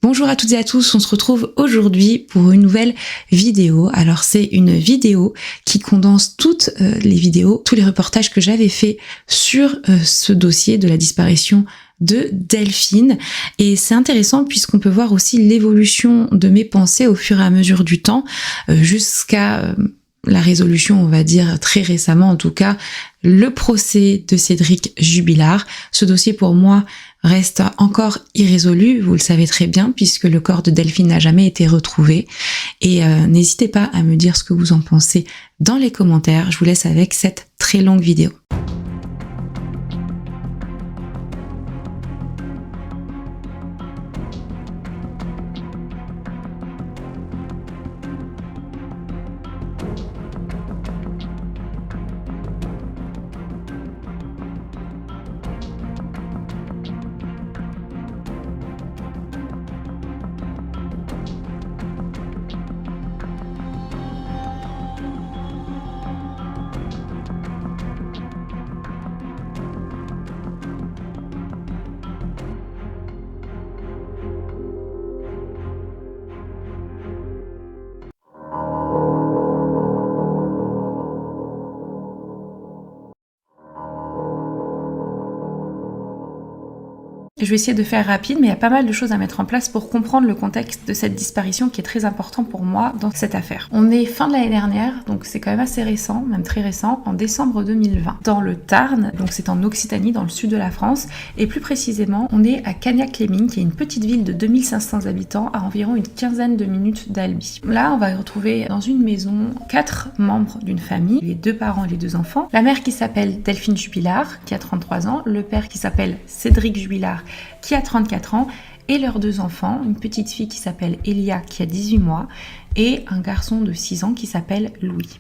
Bonjour à toutes et à tous, on se retrouve aujourd'hui pour une nouvelle vidéo. Alors c'est une vidéo qui condense toutes les vidéos, tous les reportages que j'avais fait sur ce dossier de la disparition de Delphine. Et c'est intéressant puisqu'on peut voir aussi l'évolution de mes pensées au fur et à mesure du temps, jusqu'à la résolution, on va dire très récemment en tout cas, le procès de Cédric Jubilard. Ce dossier pour moi reste encore irrésolu, vous le savez très bien, puisque le corps de Delphine n'a jamais été retrouvé. Et n'hésitez pas à me dire ce que vous en pensez dans les commentaires. Je vous laisse avec cette très longue vidéo. Je vais essayer de faire rapide, mais il y a pas mal de choses à mettre en place pour comprendre le contexte de cette disparition qui est très important pour moi dans cette affaire. On est fin de l'année dernière, donc c'est quand même assez récent, même très récent, en décembre 2020. Dans le Tarn, donc c'est en Occitanie, dans le sud de la France, et plus précisément, on est à Cagnac-les-Mines, qui est une petite ville de 2500 habitants, à environ une quinzaine de minutes d'Albi. Là, on va retrouver dans une maison 4 membres d'une famille, les 2 parents et les 2 enfants. La mère qui s'appelle Delphine Jubilard, qui a 33 ans, le père qui s'appelle Cédric Jubilard, qui a 34 ans, et leurs 2 enfants, une petite fille qui s'appelle Elia, qui a 18 mois, et un garçon de 6 ans qui s'appelle Louis.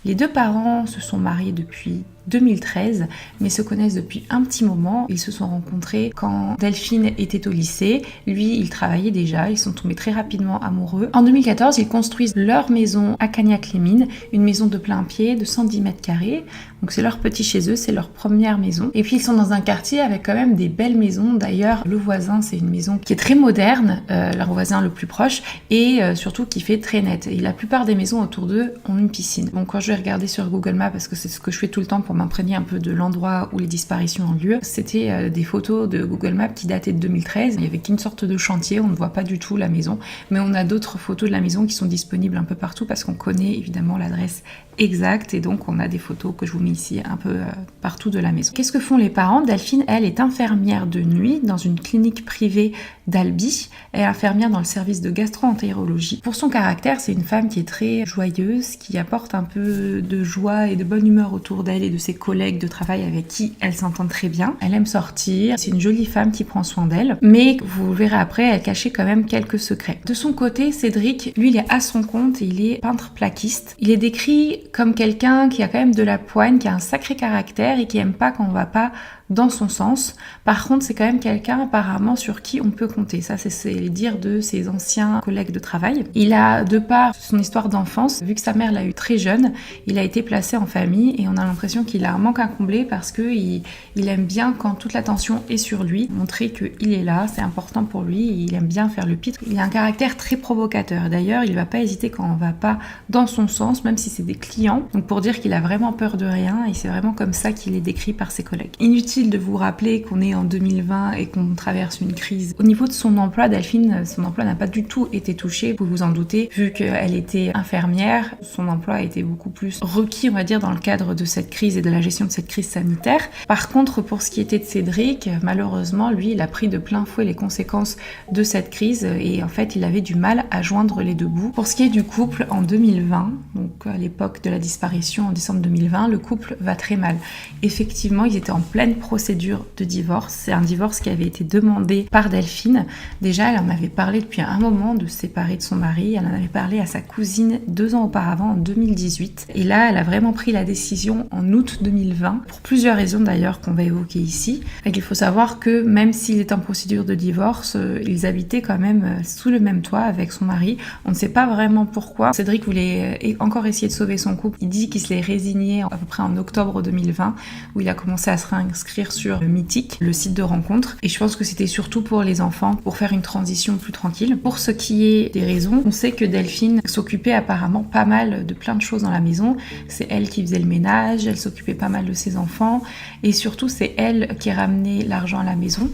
Les 2 parents se sont mariés depuis 2013, mais se connaissent depuis un petit moment. Ils se sont rencontrés quand Delphine était au lycée. Lui, il travaillait déjà. Ils sont tombés très rapidement amoureux. En 2014, ils construisent leur maison à Cagnac-les-Mines, une maison de plein pied de 110 mètres carrés. Donc c'est leur petit chez eux, c'est leur première maison. Et puis ils sont dans un quartier avec quand même des belles maisons. D'ailleurs, le voisin, c'est une maison qui est très moderne, leur voisin le plus proche, et surtout qui fait très net. Et la plupart des maisons autour d'eux ont une piscine. Donc quand je vais regarder sur Google Maps, parce que c'est ce que je fais tout le temps pour m'imprégner un peu de l'endroit où les disparitions ont lieu, c'était des photos de Google Maps qui dataient de 2013. Il n'y avait qu'une sorte de chantier, on ne voit pas du tout la maison, mais on a d'autres photos de la maison qui sont disponibles un peu partout parce qu'on connaît évidemment l'adresse exacte, et donc on a des photos que je vous mets ici un peu partout de la maison. Qu'est-ce que font les parents? Delphine, elle, est infirmière de nuit dans une clinique privée d'Albi. Elle est infirmière dans le service de gastro-entérologie. Pour son caractère, c'est une femme qui est très joyeuse, qui apporte un peu de joie et de bonne humeur autour d'elle et de ses collègues de travail avec qui elle s'entend très bien. Elle aime sortir, c'est une jolie femme qui prend soin d'elle, mais vous verrez après, elle cachait quand même quelques secrets. De son côté, Cédric, lui, il est à son compte et il est peintre plaquiste. Il est décrit comme quelqu'un qui a quand même de la poigne, qui a un sacré caractère et qui aime pas quand on va pas dans son sens. Par contre, c'est quand même quelqu'un apparemment sur qui on peut compter. Ça, c'est les dires de ses anciens collègues de travail. Il a, de par son histoire d'enfance, vu que sa mère l'a eu très jeune, il a été placé en famille et on a l'impression qu'il a un manque à combler parce que il aime bien quand toute l'attention est sur lui, montrer qu'il est là, c'est important pour lui, il aime bien faire le pitre. Il a un caractère très provocateur. D'ailleurs, il va pas hésiter quand on va pas dans son sens, même si c'est des clients. Donc pour dire qu'il a vraiment peur de rien, et c'est vraiment comme ça qu'il est décrit par ses collègues. Inutile de vous rappeler qu'on est en 2020 et qu'on traverse une crise. Au niveau de son emploi, Delphine, son emploi n'a pas du tout été touché, vous vous en doutez, vu qu'elle était infirmière, son emploi a été beaucoup plus requis, on va dire, dans le cadre de cette crise et de la gestion de cette crise sanitaire. Par contre, pour ce qui était de Cédric, malheureusement, lui, il a pris de plein fouet les conséquences de cette crise et en fait, il avait du mal à joindre les 2 bouts. Pour ce qui est du couple, en 2020, donc à l'époque de la disparition en décembre 2020, le couple va très mal. Effectivement, ils étaient en pleine procédure de divorce. C'est un divorce qui avait été demandé par Delphine. Déjà, elle en avait parlé depuis un moment de se séparer de son mari. Elle en avait parlé à sa cousine 2 ans auparavant, en 2018. Et là, elle a vraiment pris la décision en août 2020, pour plusieurs raisons d'ailleurs qu'on va évoquer ici. Et qu'il faut savoir que même s'il est en procédure de divorce, ils habitaient quand même sous le même toit avec son mari. On ne sait pas vraiment pourquoi. Cédric voulait encore essayer de sauver son couple. Il dit qu'il se l'est résigné à peu près en octobre 2020, où il a commencé à se réinscrire s'inscrire sur Mythique, le site de rencontre. Et je pense que c'était surtout pour les enfants, pour faire une transition plus tranquille. Pour ce qui est des raisons, on sait que Delphine s'occupait apparemment pas mal de plein de choses dans la maison. C'est elle qui faisait le ménage, elle s'occupait pas mal de ses enfants. Et surtout, c'est elle qui ramenait l'argent à la maison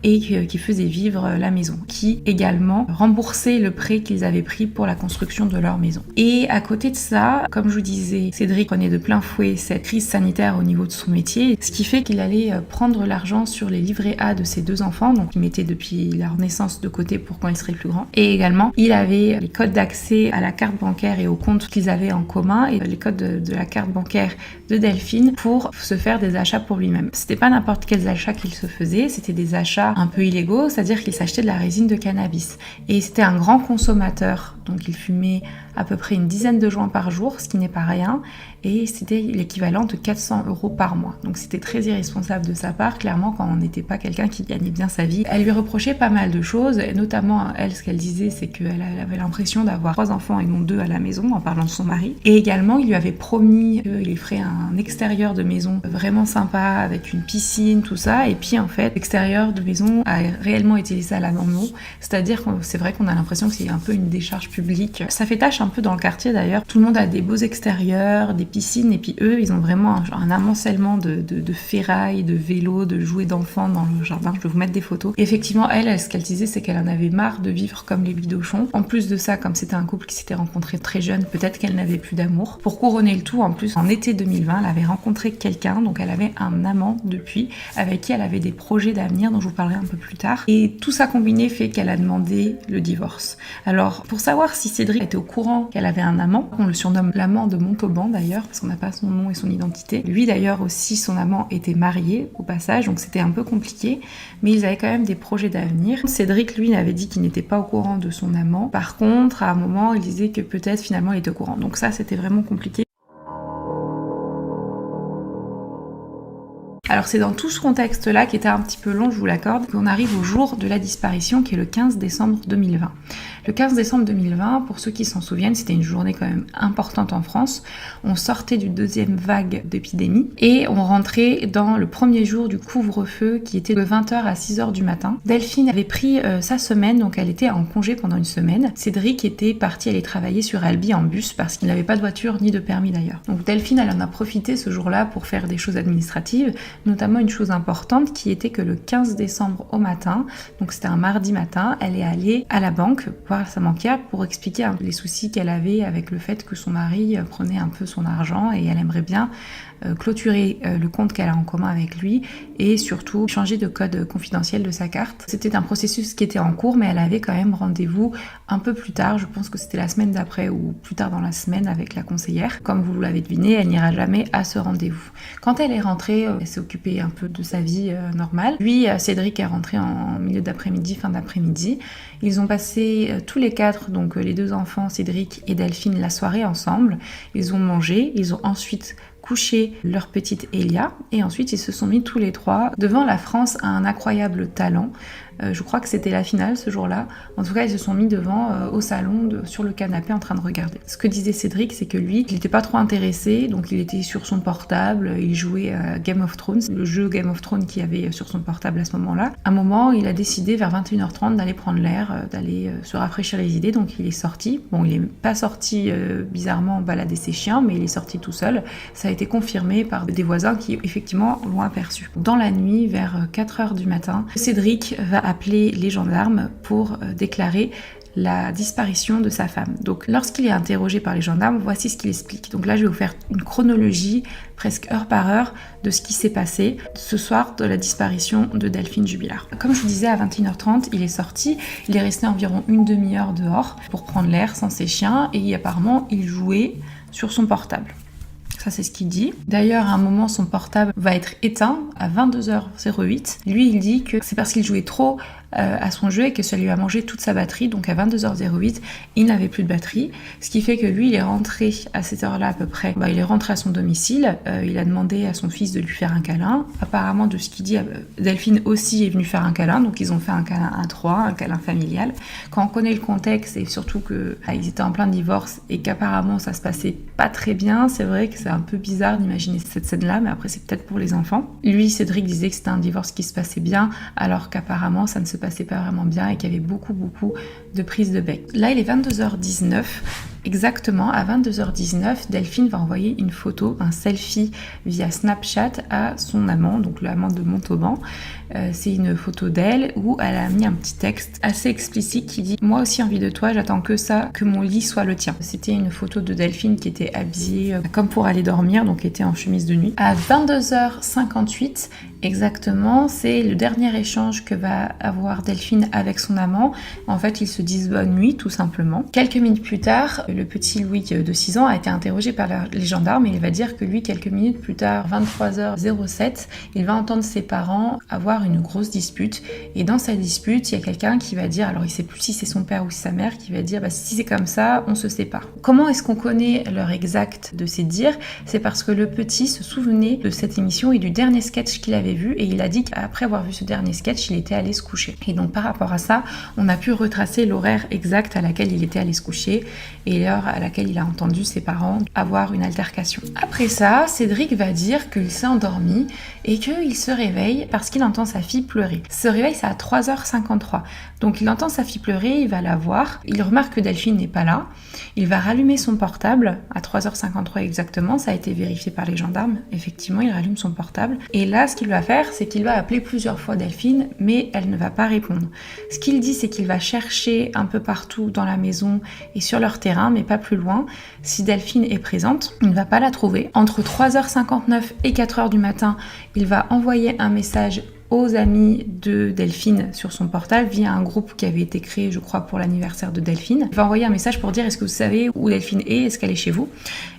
et qui faisait vivre la maison, qui également remboursait le prêt qu'ils avaient pris pour la construction de leur maison. Et à côté de ça, comme je vous disais, Cédric prenait de plein fouet cette crise sanitaire au niveau de son métier, ce qui fait qu'il allait prendre l'argent sur les livrets A de ses 2 enfants, donc il mettait depuis leur naissance de côté pour quand ils seraient plus grands. Et également, il avait les codes d'accès à la carte bancaire et aux comptes qu'ils avaient en commun, et les codes de la carte bancaire de Delphine pour se faire des achats pour lui-même. C'était pas n'importe quels achats qu'il se faisait, c'était des achats un peu illégaux, c'est-à-dire qu'il s'achetait de la résine de cannabis. Et c'était un grand consommateur, donc il fumait à peu près une dizaine de joints par jour, ce qui n'est pas rien, et c'était l'équivalent de 400 € par mois. Donc c'était très irresponsable de sa part, clairement, quand on n'était pas quelqu'un qui gagnait bien sa vie. Elle lui reprochait pas mal de choses, et notamment, elle, ce qu'elle disait, c'est qu'elle avait l'impression d'avoir 3 enfants et non 2 à la maison, en parlant de son mari. Et également, il lui avait promis qu'il lui ferait un extérieur de maison vraiment sympa, avec une piscine, tout ça, et puis en fait, l'extérieur de maison a réellement été laissé à l'abandon, c'est-à-dire que c'est vrai qu'on a l'impression que c'est un peu une décharge publique. Ça fait tâche un peu dans le quartier d'ailleurs, tout le monde a des beaux extérieurs, des piscines, et puis eux, ils ont vraiment un amoncellement de ferraille, de vélos, de jouets d'enfants dans le jardin. Je vais vous mettre des photos. Et effectivement, elle, ce qu'elle disait, c'est qu'elle en avait marre de vivre comme les bidochons. En plus de ça, comme c'était un couple qui s'était rencontré très jeune, peut-être qu'elle n'avait plus d'amour. Pour couronner le tout, en plus, en été 2020, elle avait rencontré quelqu'un, donc elle avait un amant depuis, avec qui elle avait des projets d'avenir dont je vous parlerai un peu plus tard. Et tout ça combiné fait qu'elle a demandé le divorce. Alors, pour savoir si Cédric était au courant qu'elle avait un amant, on le surnomme l'amant de Montauban d'ailleurs, parce qu'on n'a pas son nom et son identité. Lui d'ailleurs aussi, son amant était marié au passage, donc c'était un peu compliqué, mais ils avaient quand même des projets d'avenir. Cédric, lui, avait dit qu'il n'était pas au courant de son amant. Par contre, à un moment, il disait que peut-être finalement il était au courant. Donc ça, c'était vraiment compliqué. Alors c'est dans tout ce contexte-là, qui était un petit peu long, je vous l'accorde, qu'on arrive au jour de la disparition, qui est le 15 décembre 2020. Le 15 décembre 2020, pour ceux qui s'en souviennent, c'était une journée quand même importante en France. On sortait d'une 2e vague d'épidémie et on rentrait dans le premier jour du couvre-feu qui était de 20h à 6h du matin. Delphine avait pris sa semaine, donc elle était en congé pendant une semaine. Cédric était parti aller travailler sur Albi en bus parce qu'il n'avait pas de voiture ni de permis d'ailleurs. Donc Delphine, elle en a profité ce jour-là pour faire des choses administratives, notamment une chose importante qui était que le 15 décembre au matin, donc c'était un mardi matin, elle est allée à la banque voir sa banquière pour expliquer les soucis qu'elle avait avec le fait que son mari prenait un peu son argent et elle aimerait bien clôturer le compte qu'elle a en commun avec lui et surtout changer de code confidentiel de sa carte. C'était un processus qui était en cours, mais elle avait quand même rendez-vous un peu plus tard, je pense que c'était la semaine d'après ou plus tard dans la semaine avec la conseillère. Comme vous l'avez deviné, elle n'ira jamais à ce rendez-vous. Quand elle est rentrée, elle s'est occupée un peu de sa vie normale. Lui, Cédric est rentré en milieu d'après-midi, fin d'après-midi. Ils ont passé tous les 4, donc les 2 enfants, Cédric et Delphine, la soirée ensemble. Ils ont mangé, ils ont ensuite couché leur petite Elia et ensuite ils se sont mis tous les 3 devant La France a un incroyable talent. Je crois que c'était la finale ce jour-là. En tout cas, ils se sont mis devant au salon, sur le canapé en train de regarder. Ce que disait Cédric, c'est que lui, il n'était pas trop intéressé, donc il était sur son portable, il jouait à Game of Thrones, le jeu Game of Thrones qu'il y avait sur son portable à ce moment-là. À un moment, il a décidé vers 21h30 d'aller prendre l'air, d'aller se rafraîchir les idées, donc il est sorti. Bon, il n'est pas sorti bizarrement balader ses chiens, mais il est sorti tout seul. Ça a été confirmé par des voisins qui effectivement l'ont aperçu. Dans la nuit, vers 4h du matin, Cédric va appeler les gendarmes pour déclarer la disparition de sa femme. Donc lorsqu'il est interrogé par les gendarmes, voici ce qu'il explique. Donc là je vais vous faire une chronologie presque heure par heure de ce qui s'est passé ce soir de la disparition de Delphine Jubilard. Comme je vous disais, à 21h30, il est sorti, il est resté environ une demi-heure dehors pour prendre l'air sans ses chiens et apparemment il jouait sur son portable. Ça, c'est ce qu'il dit. D'ailleurs, à un moment, son portable va être éteint à 22h08. Lui, il dit que c'est parce qu'il jouait trop à son jeu et que ça lui a mangé toute sa batterie. Donc à 22h08, il n'avait plus de batterie. Ce qui fait que lui, il est rentré à cette heure-là à peu près. Il est rentré à son domicile. Il a demandé à son fils de lui faire un câlin. Apparemment, de ce qu'il dit, Delphine aussi est venue faire un câlin. Donc ils ont fait un câlin à trois, un câlin familial. Quand on connaît le contexte et surtout qu'ils étaient en plein divorce et qu'apparemment ça se passait pas très bien, c'est vrai que c'est un peu bizarre d'imaginer cette scène-là, mais après c'est peut-être pour les enfants. Lui, Cédric disait que c'était un divorce qui se passait bien, alors qu'apparemment ça ne se passait pas vraiment bien et qu'il y avait beaucoup de prises de bec. Là, il est 22h19. Exactement, à 22h19, Delphine va envoyer une photo, un selfie via Snapchat à son amant, donc l'amant de Montauban. C'est une photo d'elle où elle a mis un petit texte assez explicite qui dit « Moi aussi envie de toi, j'attends que ça, que mon lit soit le tien ». C'était une photo de Delphine qui était habillée comme pour aller dormir, donc était en chemise de nuit. À 22h58, exactement, c'est le dernier échange que va avoir Delphine avec son amant. En fait, ils se disent bonne nuit, tout simplement. Quelques minutes plus tard, le petit Louis de 6 ans a été interrogé par les gendarmes et il va dire que lui, quelques minutes plus tard, 23h07, il va entendre ses parents avoir une grosse dispute. Et dans sa dispute, il y a quelqu'un qui va dire, alors il sait plus si c'est son père ou sa mère, qui va dire si c'est comme ça, on se sépare. Comment est-ce qu'on connaît l'heure exacte de ces dires? C'est parce que le petit se souvenait de cette émission et du dernier sketch qu'il avait vu et il a dit qu'après avoir vu ce dernier sketch, il était allé se coucher. Et donc par rapport à ça, on a pu retracer l'horaire exact à laquelle il était allé se coucher et l'heure à laquelle il a entendu ses parents avoir une altercation. Après ça, Cédric va dire qu'il s'est endormi et qu'il se réveille parce qu'il entend sa fille pleurer. Ce réveil, c'est à 3h53. Donc il entend sa fille pleurer, il va la voir, il remarque que Delphine n'est pas là, il va rallumer son portable à 3h53 exactement, ça a été vérifié par les gendarmes, effectivement il rallume son portable, et là ce qu'il va faire, c'est qu'il va appeler plusieurs fois Delphine, mais elle ne va pas répondre. Ce qu'il dit, c'est qu'il va chercher un peu partout dans la maison et sur leur terrain, mais pas plus loin. Si Delphine est présente, il ne va pas la trouver. Entre 3h59 et 4h du matin, il va envoyer un message aux amis de Delphine sur son portable via un groupe qui avait été créé, je crois, pour l'anniversaire de Delphine. Il va envoyer un message pour dire est-ce que vous savez où Delphine est, est-ce qu'elle est chez vous?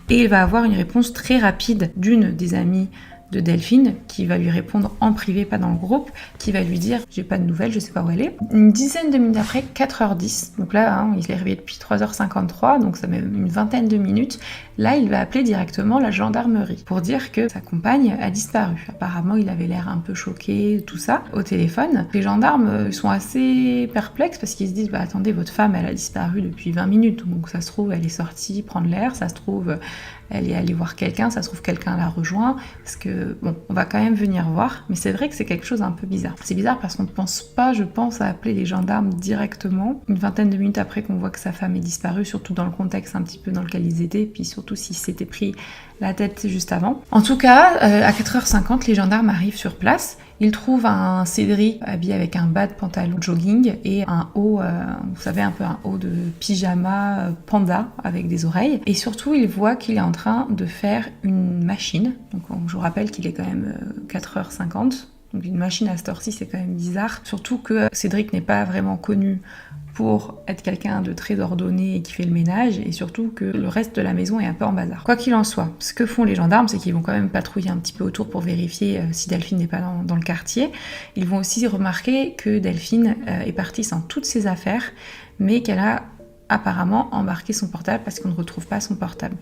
Et il va avoir une réponse très rapide d'une des amies de Delphine qui va lui répondre en privé, pas dans le groupe, qui va lui dire j'ai pas de nouvelles, je sais pas où elle est. Une dizaine de minutes après, 4h10, donc là il est réveillé depuis 3h53, donc ça met une vingtaine de minutes. Là il va appeler directement la gendarmerie pour dire que sa compagne a disparu. Apparemment il avait l'air un peu choqué, tout ça, au téléphone. Les gendarmes sont assez perplexes parce qu'ils se disent attendez, votre femme elle a disparu depuis 20 minutes, donc ça se trouve elle est sortie prendre l'air, ça se trouve elle est allée voir quelqu'un, ça se trouve quelqu'un l'a rejoint, parce que, bon, on va quand même venir voir, mais c'est vrai que c'est quelque chose un peu bizarre. C'est bizarre parce qu'on ne pense pas, je pense, à appeler les gendarmes directement, une vingtaine de minutes après qu'on voit que sa femme est disparue, surtout dans le contexte un petit peu dans lequel ils étaient, puis surtout s'ils s'étaient pris la tête juste avant. En tout cas, à 4h50, les gendarmes arrivent sur place. Ils trouvent un Cédric habillé avec un bas de pantalon jogging et un haut, vous savez, un peu un haut de pyjama panda avec des oreilles. Et surtout, ils voient qu'il est en train de faire une machine. Donc, je vous rappelle qu'il est quand même 4h50. Donc, une machine à cette heure-ci, c'est quand même bizarre. Surtout que Cédric n'est pas vraiment connu pour être quelqu'un de très ordonné et qui fait le ménage, et surtout que le reste de la maison est un peu en bazar. Quoi qu'il en soit, ce que font les gendarmes, c'est qu'ils vont quand même patrouiller un petit peu autour pour vérifier si Delphine n'est pas dans le quartier. Ils vont aussi remarquer que Delphine est partie sans toutes ses affaires, mais qu'elle a apparemment embarqué son portable parce qu'on ne retrouve pas son portable.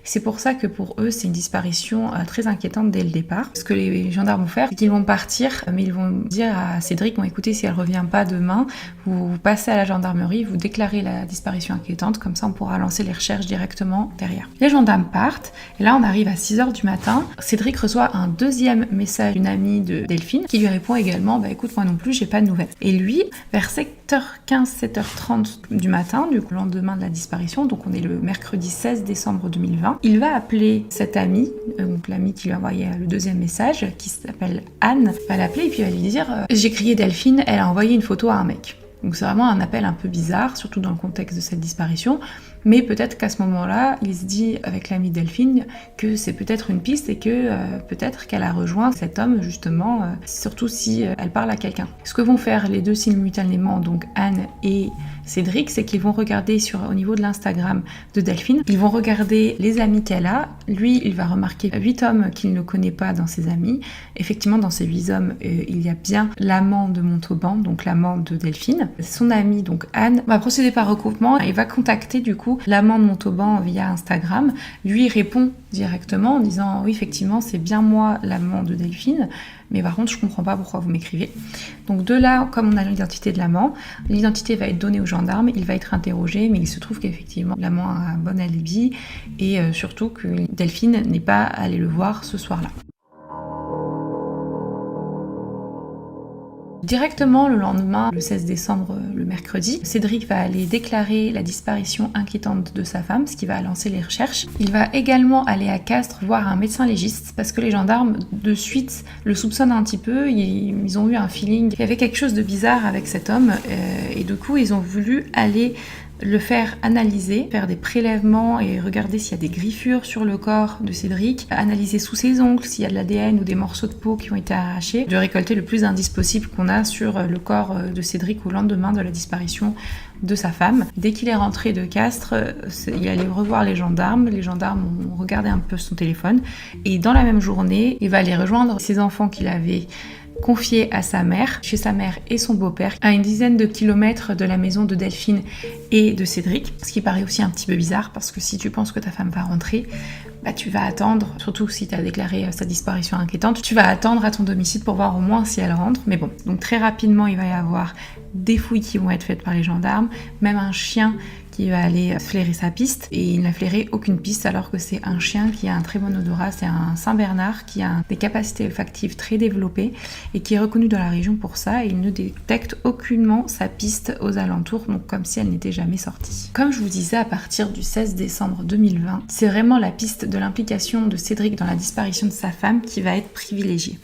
C'est pour ça que pour eux, c'est une disparition très inquiétante dès le départ. Ce que les gendarmes vont faire, c'est qu'ils vont partir, mais ils vont dire à Cédric, bon écoutez, si elle revient pas demain, vous passez à la gendarmerie, vous déclarez la disparition inquiétante, comme ça on pourra lancer les recherches directement derrière. Les gendarmes partent, et là on arrive à 6h du matin. Cédric reçoit un deuxième message d'une amie de Delphine, qui lui répond également, écoute, moi non plus, j'ai pas de nouvelles. Et lui, vers 7h15, 7h30 du matin, du lendemain de la disparition, donc on est le mercredi 16 décembre 2020, il va appeler cette amie, donc l'amie qui lui a envoyé le deuxième message, qui s'appelle Anne, va l'appeler et puis va lui dire j'ai crié Delphine, elle a envoyé une photo à un mec. Donc c'est vraiment un appel un peu bizarre, surtout dans le contexte de cette disparition, mais peut-être qu'à ce moment-là, il se dit avec l'ami Delphine que c'est peut-être une piste et que peut-être qu'elle a rejoint cet homme justement, surtout si elle parle à quelqu'un. Ce que vont faire les deux simultanément, donc Anne et Cédric, c'est qu'ils vont regarder au niveau de l'Instagram de Delphine, ils vont regarder les amis qu'elle a. Lui, il va remarquer 8 hommes qu'il ne connaît pas dans ses amis. Effectivement, dans ces 8 hommes, il y a bien l'amant de Montauban, donc l'amant de Delphine. Son amie, donc Anne, va procéder par recoupement et va contacter du coup l'amant de Montauban via Instagram. Lui, il répond directement en disant « Oui, effectivement, c'est bien moi l'amant de Delphine, mais par contre, je comprends pas pourquoi vous m'écrivez. » Donc de là, comme on a l'identité de l'amant, l'identité va être donnée aux gendarmes, il va être interrogé, mais il se trouve qu'effectivement, l'amant a un bon alibi et surtout que Delphine n'est pas allée le voir ce soir-là. Directement le lendemain, le 16 décembre, le mercredi, Cédric va aller déclarer la disparition inquiétante de sa femme, ce qui va lancer les recherches. Il va également aller à Castres voir un médecin légiste parce que les gendarmes de suite le soupçonnent un petit peu, ils ont eu un feeling, il y avait quelque chose de bizarre avec cet homme et du coup ils ont voulu aller le faire analyser, faire des prélèvements et regarder s'il y a des griffures sur le corps de Cédric, analyser sous ses ongles s'il y a de l'ADN ou des morceaux de peau qui ont été arrachés, de récolter le plus d'indices possible qu'on a sur le corps de Cédric au lendemain de la disparition de sa femme. Dès qu'il est rentré de Castres, il allait revoir les gendarmes ont regardé un peu son téléphone et dans la même journée, il va aller rejoindre ses enfants qu'il avait confié à sa mère, chez sa mère et son beau-père, à une dizaine de kilomètres de la maison de Delphine et de Cédric. Ce qui paraît aussi un petit peu bizarre, parce que si tu penses que ta femme va rentrer, tu vas attendre, surtout si tu as déclaré sa disparition inquiétante, tu vas attendre à ton domicile pour voir au moins si elle rentre. Mais bon, donc très rapidement, il va y avoir des fouilles qui vont être faites par les gendarmes, même un chien qui va aller flairer sa piste, et il n'a flairé aucune piste alors que c'est un chien qui a un très bon odorat, c'est un Saint-Bernard qui a des capacités olfactives très développées et qui est reconnu dans la région pour ça, et il ne détecte aucunement sa piste aux alentours, donc comme si elle n'était jamais sortie. Comme je vous disais, à partir du 16 décembre 2020, c'est vraiment la piste de l'implication de Cédric dans la disparition de sa femme qui va être privilégiée.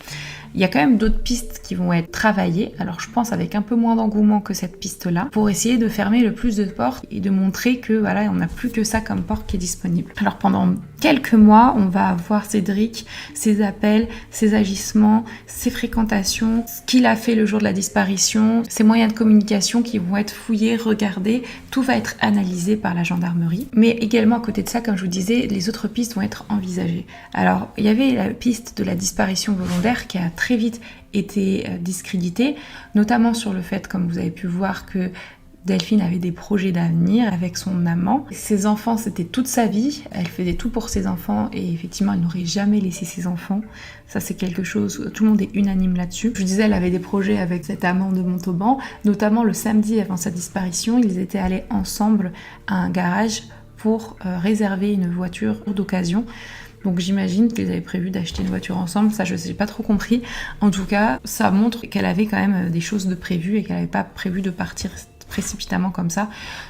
Il y a quand même d'autres pistes qui vont être travaillées, alors je pense avec un peu moins d'engouement que cette piste-là, pour essayer de fermer le plus de portes et de montrer que voilà, on n'a plus que ça comme porte qui est disponible. Alors pendant quelques mois, on va voir Cédric, ses appels, ses agissements, ses fréquentations, ce qu'il a fait le jour de la disparition, ses moyens de communication qui vont être fouillés, regardés, tout va être analysé par la gendarmerie. Mais également à côté de ça, comme je vous disais, les autres pistes vont être envisagées. Alors il y avait la piste de la disparition volontaire qui a très vite été discréditée, notamment sur le fait, comme vous avez pu voir, que Delphine avait des projets d'avenir avec son amant. Ses enfants, c'était toute sa vie. Elle faisait tout pour ses enfants et effectivement, elle n'aurait jamais laissé ses enfants. Ça, c'est quelque chose, tout le monde est unanime là-dessus. Je vous disais, elle avait des projets avec cet amant de Montauban. Notamment le samedi avant sa disparition, ils étaient allés ensemble à un garage pour réserver une voiture d'occasion. Donc j'imagine qu'ils avaient prévu d'acheter une voiture ensemble, ça je n'ai pas trop compris. En tout cas, ça montre qu'elle avait quand même des choses de prévues et qu'elle n'avait pas prévu de partir précipitamment comme ça,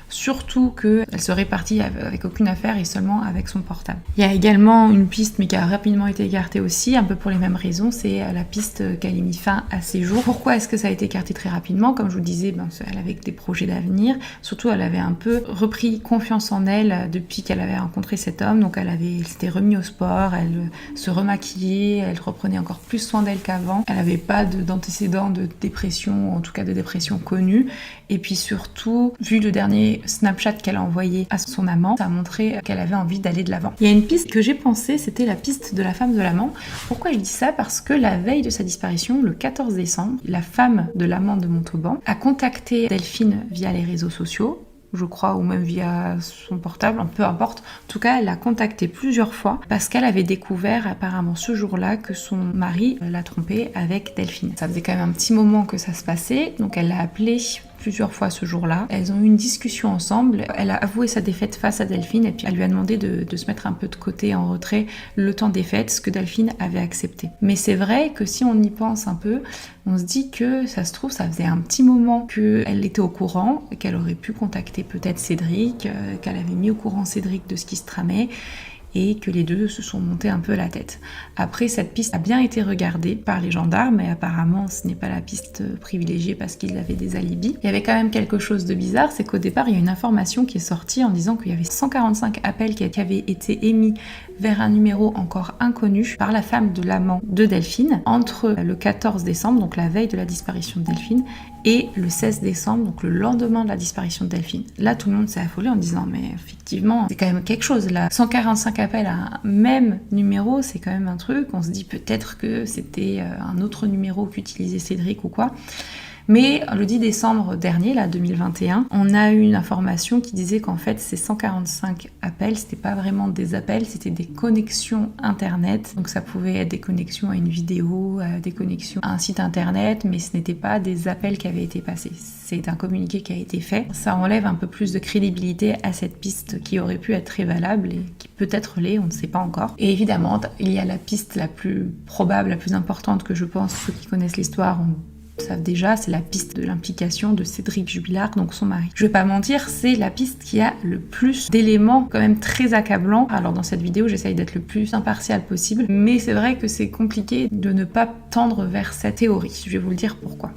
surtout qu'elle serait partie avec aucune affaire et seulement avec son portable. Il y a également une piste, mais qui a rapidement été écartée aussi, un peu pour les mêmes raisons, c'est la piste qu'elle ait mis fin à ses jours. Pourquoi est-ce que ça a été écarté très rapidement? Comme je vous disais, elle avait des projets d'avenir, surtout elle avait un peu repris confiance en elle depuis qu'elle avait rencontré cet homme, donc elle s'était remise au sport, elle se remaquillait, elle reprenait encore plus soin d'elle qu'avant, elle n'avait pas d'antécédents de dépression, en tout cas de dépression connue, et puis surtout, vu le dernier Snapchat qu'elle a envoyé à son amant, ça a montré qu'elle avait envie d'aller de l'avant. Il y a une piste que j'ai pensée, c'était la piste de la femme de l'amant. Pourquoi je dis ça? Parce que la veille de sa disparition, le 14 décembre, la femme de l'amant de Montauban a contacté Delphine via les réseaux sociaux, je crois, ou même via son portable, peu importe. En tout cas, elle l'a contacté plusieurs fois parce qu'elle avait découvert apparemment ce jour-là que son mari l'a trompée avec Delphine. Ça faisait quand même un petit moment que ça se passait, donc elle l'a appelé plusieurs fois ce jour-là. Elles ont eu une discussion ensemble. Elle a avoué sa défaite face à Delphine et puis elle lui a demandé de se mettre un peu de côté, en retrait, le temps des fêtes, ce que Delphine avait accepté. Mais c'est vrai que si on y pense un peu, on se dit que ça se trouve, ça faisait un petit moment qu'elle était au courant, qu'elle aurait pu contacter peut-être Cédric, qu'elle avait mis au courant Cédric de ce qui se tramait. et que les deux se sont montés un peu la tête. Après, cette piste a bien été regardée par les gendarmes, mais apparemment ce n'est pas la piste privilégiée parce qu'ils avaient des alibis. Il y avait quand même quelque chose de bizarre, c'est qu'au départ il y a une information qui est sortie en disant qu'il y avait 145 appels qui avaient été émis vers un numéro encore inconnu par la femme de l'amant de Delphine entre le 14 décembre, donc la veille de la disparition de Delphine, et le 16 décembre, donc le lendemain de la disparition de Delphine. Là, tout le monde s'est affolé en disant mais effectivement, c'est quand même quelque chose là. 145 appels à un même numéro, c'est quand même un truc. On se dit peut-être que c'était un autre numéro qu'utilisait Cédric ou quoi. Mais le 10 décembre dernier, là, 2021, on a eu une information qui disait qu'en fait, ces 145 appels, c'était pas vraiment des appels, c'était des connexions internet. Donc ça pouvait être des connexions à une vidéo, des connexions à un site internet, mais ce n'était pas des appels qui avaient été passés. C'est un communiqué qui a été fait. Ça enlève un peu plus de crédibilité à cette piste qui aurait pu être très valable et qui peut-être l'est, on ne sait pas encore. Et évidemment, il y a la piste la plus probable, la plus importante que je pense, ceux qui connaissent l'histoire savent déjà, c'est la piste de l'implication de Cédric Jubilard, donc son mari. Je vais pas mentir, c'est la piste qui a le plus d'éléments quand même très accablants. Alors dans cette vidéo, j'essaye d'être le plus impartial possible, mais c'est vrai que c'est compliqué de ne pas tendre vers cette théorie. Je vais vous le dire pourquoi.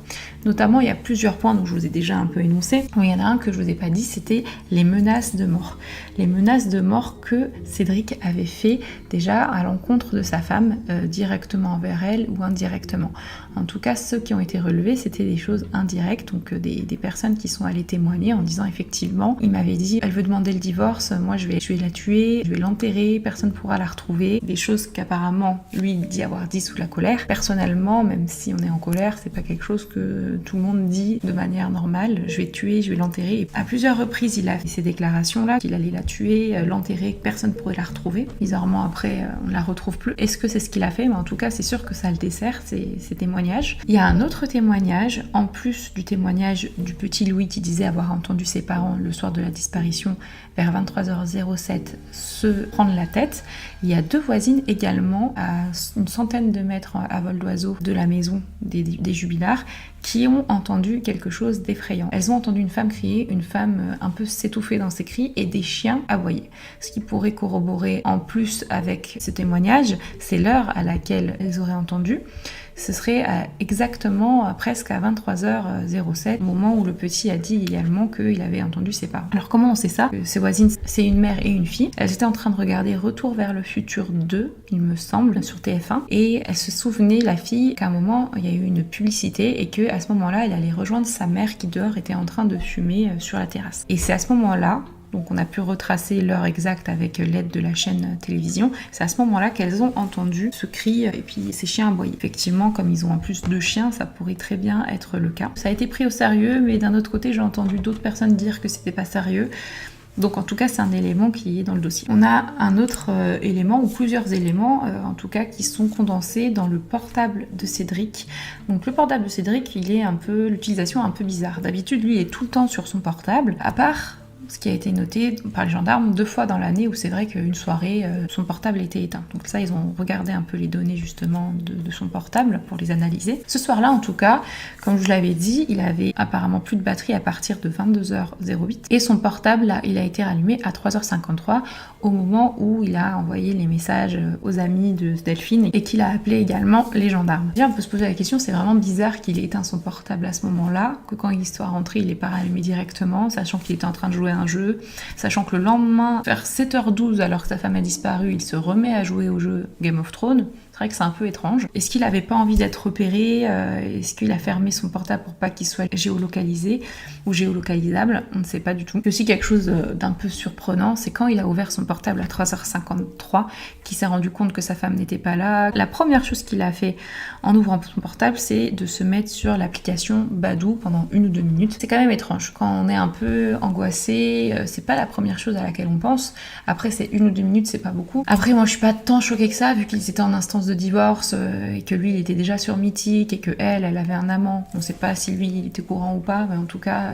Notamment, il y a plusieurs points dont je vous ai déjà un peu énoncé. Il y en a un que je vous ai pas dit, c'était les menaces de mort. Les menaces de mort que Cédric avait fait déjà à l'encontre de sa femme, directement envers elle ou indirectement. En tout cas, ceux qui ont été relevés, c'était des choses indirectes, donc des personnes qui sont allées témoigner en disant effectivement, il m'avait dit, elle veut demander le divorce, moi je vais la tuer, je vais l'enterrer, personne ne pourra la retrouver. Des choses qu'apparemment, lui, dit avoir dit sous la colère. Personnellement, même si on est en colère, c'est pas quelque chose que tout le monde dit de manière normale. Je vais tuer, je vais l'enterrer. Et à plusieurs reprises, il a fait ces déclarations-là, qu'il allait la tuer, l'enterrer, que personne ne pourrait la retrouver. Bizarrement, après, on la retrouve plus. Est-ce que c'est ce qu'il a fait? Mais en tout cas, c'est sûr que ça le dessert, ces témoignages. Il y a un autre témoignage, en plus du témoignage du petit Louis qui disait avoir entendu ses parents le soir de la disparition vers 23h07 se prendre la tête. Il y a deux voisines également à une centaine de mètres à vol d'oiseau de la maison des Jubilards qui ont entendu quelque chose d'effrayant. Elles ont entendu une femme crier, une femme un peu s'étouffer dans ses cris et des chiens aboyer. Ce qui pourrait corroborer en plus avec ce témoignage, c'est l'heure à laquelle elles auraient entendu. Ce serait exactement presque à 23h07, au moment où le petit a dit également qu'il avait entendu ses parents. Alors comment on sait ça? Ces voisines, c'est une mère et une fille. Elles étaient en train de regarder Retour vers le futur 2, il me semble, sur TF1. Et elles se souvenaient, la fille, qu'à un moment, il y a eu une publicité et qu'à ce moment-là, elle allait rejoindre sa mère qui dehors était en train de fumer sur la terrasse. Et c'est à ce moment-là, donc on a pu retracer l'heure exacte avec l'aide de la chaîne télévision. C'est à ce moment-là qu'elles ont entendu ce cri et puis ces chiens aboyer. Effectivement, comme ils ont en plus deux chiens, ça pourrait très bien être le cas. Ça a été pris au sérieux, mais d'un autre côté, j'ai entendu d'autres personnes dire que c'était pas sérieux. Donc en tout cas, c'est un élément qui est dans le dossier. On a un autre élément, ou plusieurs éléments, en tout cas, qui sont condensés dans le portable de Cédric. Donc le portable de Cédric, l'utilisation un peu bizarre. D'habitude, lui, il est tout le temps sur son portable, à part ce qui a été noté par les gendarmes 2 fois dans l'année où c'est vrai qu'une soirée, son portable était éteint. Donc ça, ils ont regardé un peu les données justement de son portable pour les analyser. Ce soir-là, en tout cas, comme je l'avais dit, il avait apparemment plus de batterie à partir de 22h08 et son portable, là, il a été rallumé à 3h53 au moment où il a envoyé les messages aux amis de Delphine et qu'il a appelé également les gendarmes. Déjà, on peut se poser la question, c'est vraiment bizarre qu'il ait éteint son portable à ce moment-là, que quand il soit rentré, il l'ait pas rallumé directement, sachant qu'il était en train de jouer à un jeu, sachant que le lendemain, vers 7h12, alors que sa femme a disparu, il se remet à jouer au jeu Game of Thrones. C'est vrai que c'est un peu étrange. Est-ce qu'il avait pas envie d'être repéré? Est-ce qu'il a fermé son portable pour pas qu'il soit géolocalisé ou géolocalisable? On ne sait pas du tout. Aussi quelque chose d'un peu surprenant, c'est quand il a ouvert son portable à 3h53 qu'il s'est rendu compte que sa femme n'était pas là. La première chose qu'il a fait en ouvrant son portable, c'est de se mettre sur l'application Badoo pendant 1 ou 2 minutes. C'est quand même étrange. Quand on est un peu angoissé, c'est pas la première chose à laquelle on pense. Après, c'est 1 ou 2 minutes, c'est pas beaucoup. Après, moi, je suis pas tant choquée que ça, vu qu'ils étaient en instance de divorce et que lui, il était déjà sur Mythique et que elle avait un amant. On sait pas si lui, il était courant ou pas, mais en tout cas,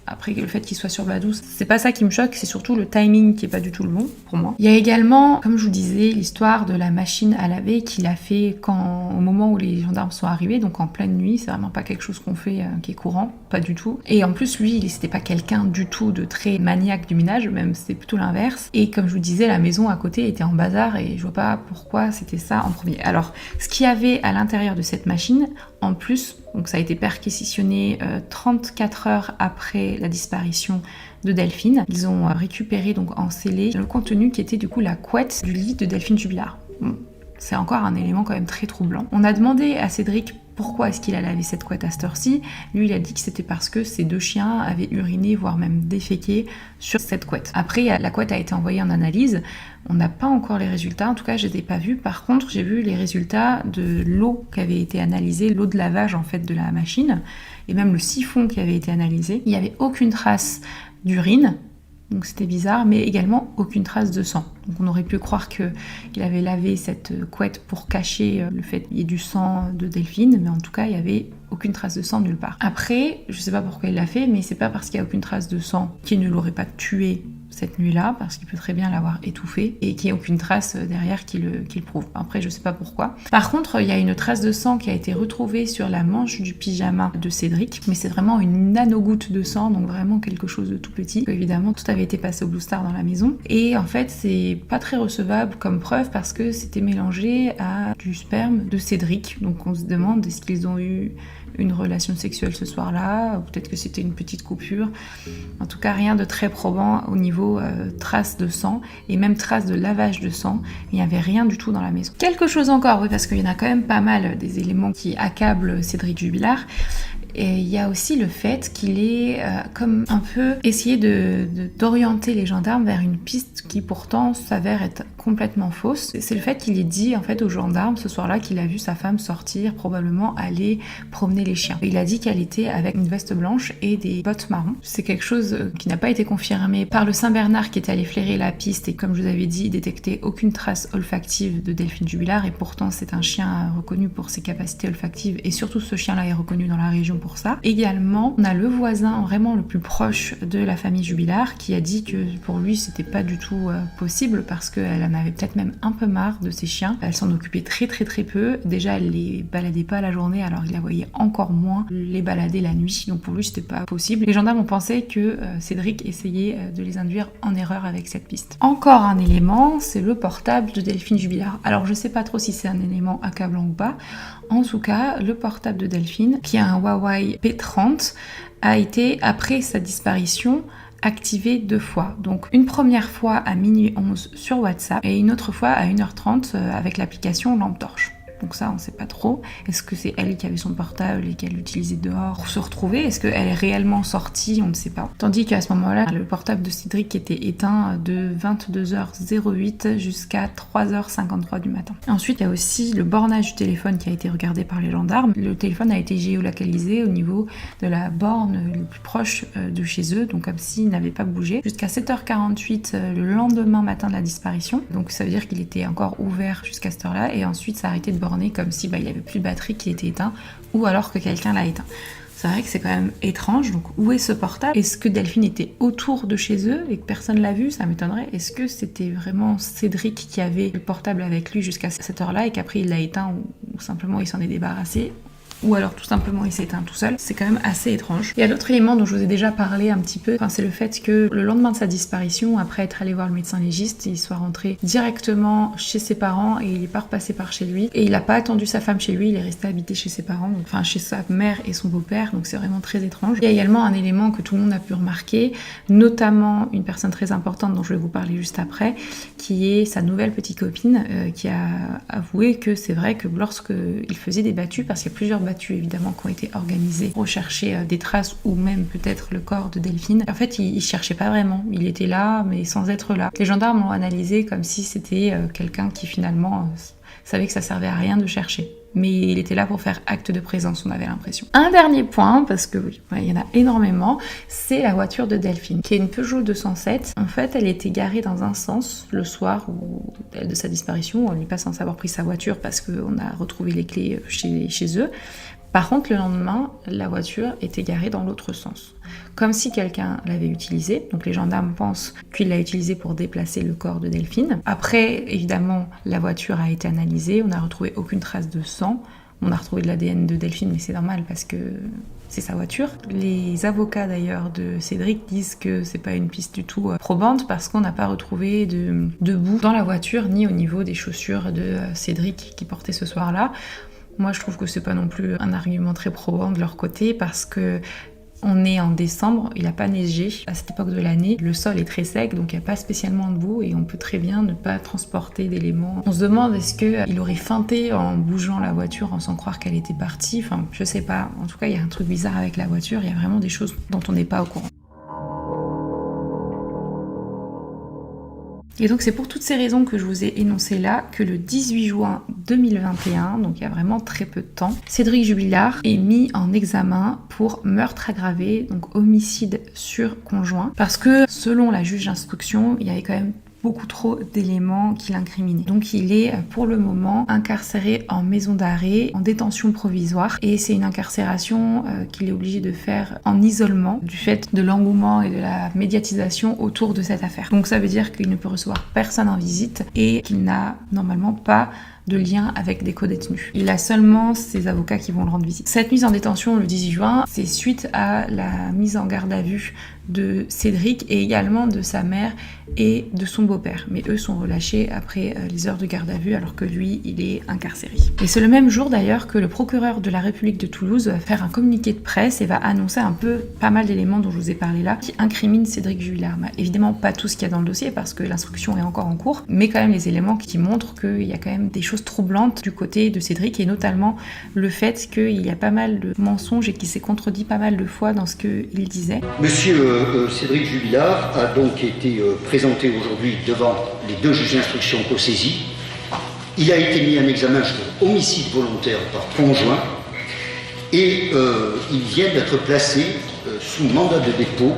Après, le fait qu'il soit sur Badoo, c'est pas ça qui me choque, c'est surtout le timing qui est pas du tout le bon pour moi. Il y a également, comme je vous disais, l'histoire de la machine à laver qu'il a fait au moment où les gendarmes sont arrivés, donc en pleine nuit. C'est vraiment pas quelque chose qu'on fait qui est courant, pas du tout. Et en plus, lui, c'était pas quelqu'un du tout de très maniaque du ménage, même c'était plutôt l'inverse. Et comme je vous disais, la maison à côté était en bazar et je vois pas pourquoi c'était ça en premier. Alors, ce qu'il y avait à l'intérieur de cette machine, en plus, donc ça a été perquisitionné 34 heures après la disparition de Delphine. Ils ont récupéré donc en scellé le contenu qui était du coup la couette du lit de Delphine Jubilard. Bon, c'est encore un élément quand même très troublant. On a demandé à Cédric pourquoi est-ce qu'il a lavé cette couette à cette heure-ci. Lui, il a dit que c'était parce que ses 2 chiens avaient uriné, voire même déféqué sur cette couette. Après, la couette a été envoyée en analyse. On n'a pas encore les résultats, en tout cas je ne les ai pas vus. Par contre, j'ai vu les résultats de l'eau qui avait été analysée, l'eau de lavage en fait de la machine, et même le siphon qui avait été analysé. Il n'y avait aucune trace d'urine, donc c'était bizarre, mais également aucune trace de sang. Donc on aurait pu croire qu'il avait lavé cette couette pour cacher le fait qu'il y ait du sang de Delphine, mais en tout cas il n'y avait aucune trace de sang nulle part. Après, je ne sais pas pourquoi il l'a fait, mais c'est pas parce qu'il n'y a aucune trace de sang qu'il ne l'aurait pas tué cette nuit-là, parce qu'il peut très bien l'avoir étouffé et qu'il n'y ait aucune trace derrière qui le prouve. Après, je sais pas pourquoi. Par contre, il y a une trace de sang qui a été retrouvée sur la manche du pyjama de Cédric, mais c'est vraiment une nanogoutte de sang, donc vraiment quelque chose de tout petit. Évidemment, tout avait été passé au Blue Star dans la maison. Et en fait, c'est pas très recevable comme preuve parce que c'était mélangé à du sperme de Cédric. Donc on se demande est-ce qu'ils ont eu une relation sexuelle ce soir-là, ou peut-être que c'était une petite coupure. En tout cas, rien de très probant au niveau traces de sang, et même traces de lavage de sang. Il n'y avait rien du tout dans la maison. Quelque chose encore, oui, parce qu'il y en a quand même pas mal des éléments qui accablent Cédric Jubilard. Et il y a aussi le fait qu'il ait comme un peu essayé d'orienter les gendarmes vers une piste qui pourtant s'avère être complètement fausse. C'est le fait qu'il ait dit en fait aux gendarmes ce soir-là qu'il a vu sa femme sortir, probablement aller promener les chiens. Il a dit qu'elle était avec une veste blanche et des bottes marron. C'est quelque chose qui n'a pas été confirmé par le Saint-Bernard qui est allé flairer la piste et comme je vous avais dit, détecter aucune trace olfactive de Delphine Jubilard et pourtant c'est un chien reconnu pour ses capacités olfactives et surtout ce chien-là est reconnu dans la région pour ça. Également, on a le voisin vraiment le plus proche de la famille Jubilard qui a dit que pour lui c'était pas du tout possible parce qu'elle en avait peut-être même un peu marre de ses chiens. Elle s'en occupait très peu. Déjà elle les baladait pas la journée alors il la voyait encore moins les balader la nuit. Donc pour lui c'était pas possible. Les gendarmes ont pensé que Cédric essayait de les induire en erreur avec cette piste. Encore un élément, c'est le portable de Delphine Jubilard. Alors je sais pas trop si c'est un élément accablant ou pas. En tout cas, le portable de Delphine, qui a un Huawei P30, a été, après sa disparition, activé 2 fois. Donc une première fois à minuit 11 sur WhatsApp et une autre fois à 1h30 avec l'application Lampe Torche. Donc ça, on sait pas trop. Est-ce que c'est elle qui avait son portable et qu'elle l'utilisait dehors pour se retrouver? Est-ce qu'elle est réellement sortie? On ne sait pas. Tandis qu'à ce moment-là, le portable de Cédric était éteint de 22h08 jusqu'à 3h53 du matin. Ensuite, il y a aussi le bornage du téléphone qui a été regardé par les gendarmes. Le téléphone a été géolocalisé au niveau de la borne le plus proche de chez eux, donc comme s'il n'avait pas bougé. Jusqu'à 7h48 le lendemain matin de la disparition. Donc ça veut dire qu'il était encore ouvert jusqu'à cette heure-là et ensuite ça a arrêté de borner comme si il n'y avait plus de batterie qui était éteint ou alors que quelqu'un l'a éteint. C'est vrai que c'est quand même étrange, donc où est ce portable? Est-ce que Delphine était autour de chez eux et que personne l'a vu? Ça m'étonnerait. Est-ce que c'était vraiment Cédric qui avait le portable avec lui jusqu'à cette heure-là et qu'après il l'a éteint ou simplement il s'en est débarrassé? Ou alors tout simplement il s'est éteint tout seul. C'est quand même assez étrange. Il y a l'autre élément dont je vous ai déjà parlé un petit peu, c'est le fait que le lendemain de sa disparition, après être allé voir le médecin légiste, il soit rentré directement chez ses parents et il n'est pas repassé par chez lui. Et il n'a pas attendu sa femme chez lui, il est resté habité chez ses parents, enfin chez sa mère et son beau-père, donc c'est vraiment très étrange. Il y a également un élément que tout le monde a pu remarquer, notamment une personne très importante dont je vais vous parler juste après, qui est sa nouvelle petite copine, qui a avoué que c'est vrai que lorsqu'il faisait des battues, parce qu'il y a plusieurs battues évidemment qui ont été organisées pour chercher des traces ou même peut-être le corps de Delphine. En fait, il cherchait pas vraiment. Il était là, mais sans être là. Les gendarmes l'ont analysé comme si c'était quelqu'un qui finalement savait que ça servait à rien de chercher. Mais il était là pour faire acte de présence, on avait l'impression. Un dernier point, parce que oui, il y en a énormément, c'est la voiture de Delphine, qui est une Peugeot 207. En fait, elle était garée dans un sens le soir de sa disparition. On n'est pas censé avoir pris sa voiture parce qu'on a retrouvé les clés chez eux. Par contre, le lendemain, la voiture était garée dans l'autre sens, comme si quelqu'un l'avait utilisée. Donc les gendarmes pensent qu'il l'a utilisée pour déplacer le corps de Delphine. Après, évidemment, la voiture a été analysée, on n'a retrouvé aucune trace de sang. On a retrouvé de l'ADN de Delphine, mais c'est normal parce que c'est sa voiture. Les avocats d'ailleurs de Cédric disent que c'est pas une piste du tout probante parce qu'on n'a pas retrouvé de boue dans la voiture ni au niveau des chaussures de Cédric qui portait ce soir-là. Moi, je trouve que c'est pas non plus un argument très probant de leur côté parce que on est en décembre, il n'a pas neigé à cette époque de l'année, le sol est très sec donc il n'y a pas spécialement de boue et on peut très bien ne pas transporter d'éléments. On se demande est-ce qu'il aurait feinté en bougeant la voiture en sans croire qu'elle était partie, enfin je sais pas, en tout cas il y a un truc bizarre avec la voiture, il y a vraiment des choses dont on n'est pas au courant. Et donc c'est pour toutes ces raisons que je vous ai énoncées là que le 18 juin 2021, donc il y a vraiment très peu de temps, Cédric Jubilard est mis en examen pour meurtre aggravé, donc homicide sur conjoint, parce que selon la juge d'instruction, il y avait quand même beaucoup trop d'éléments qui l'incriminaient. Donc il est pour le moment incarcéré en maison d'arrêt, en détention provisoire, et c'est une incarcération qu'il est obligé de faire en isolement du fait de l'engouement et de la médiatisation autour de cette affaire. Donc ça veut dire qu'il ne peut recevoir personne en visite et qu'il n'a normalement pas de lien avec des co-détenus. Il a seulement ses avocats qui vont le rendre visite. Cette mise en détention le 18 juin, c'est suite à la mise en garde à vue de Cédric et également de sa mère et de son beau-père. Mais eux sont relâchés après les heures de garde à vue alors que lui, il est incarcéré. Et c'est le même jour d'ailleurs que le procureur de la République de Toulouse va faire un communiqué de presse et va annoncer un peu pas mal d'éléments dont je vous ai parlé là qui incriminent Cédric Jubilard. Évidemment pas tout ce qu'il y a dans le dossier parce que l'instruction est encore en cours, mais quand même les éléments qui montrent qu'il y a quand même des choses troublantes du côté de Cédric et notamment le fait qu'il y a pas mal de mensonges et qu'il s'est contredit pas mal de fois dans ce qu'il disait. Monsieur Cédric Jubilard a donc été présenté aujourd'hui devant les deux juges d'instruction co-saisis. Il a été mis en examen pour homicide volontaire par conjoint et il vient d'être placé sous mandat de dépôt.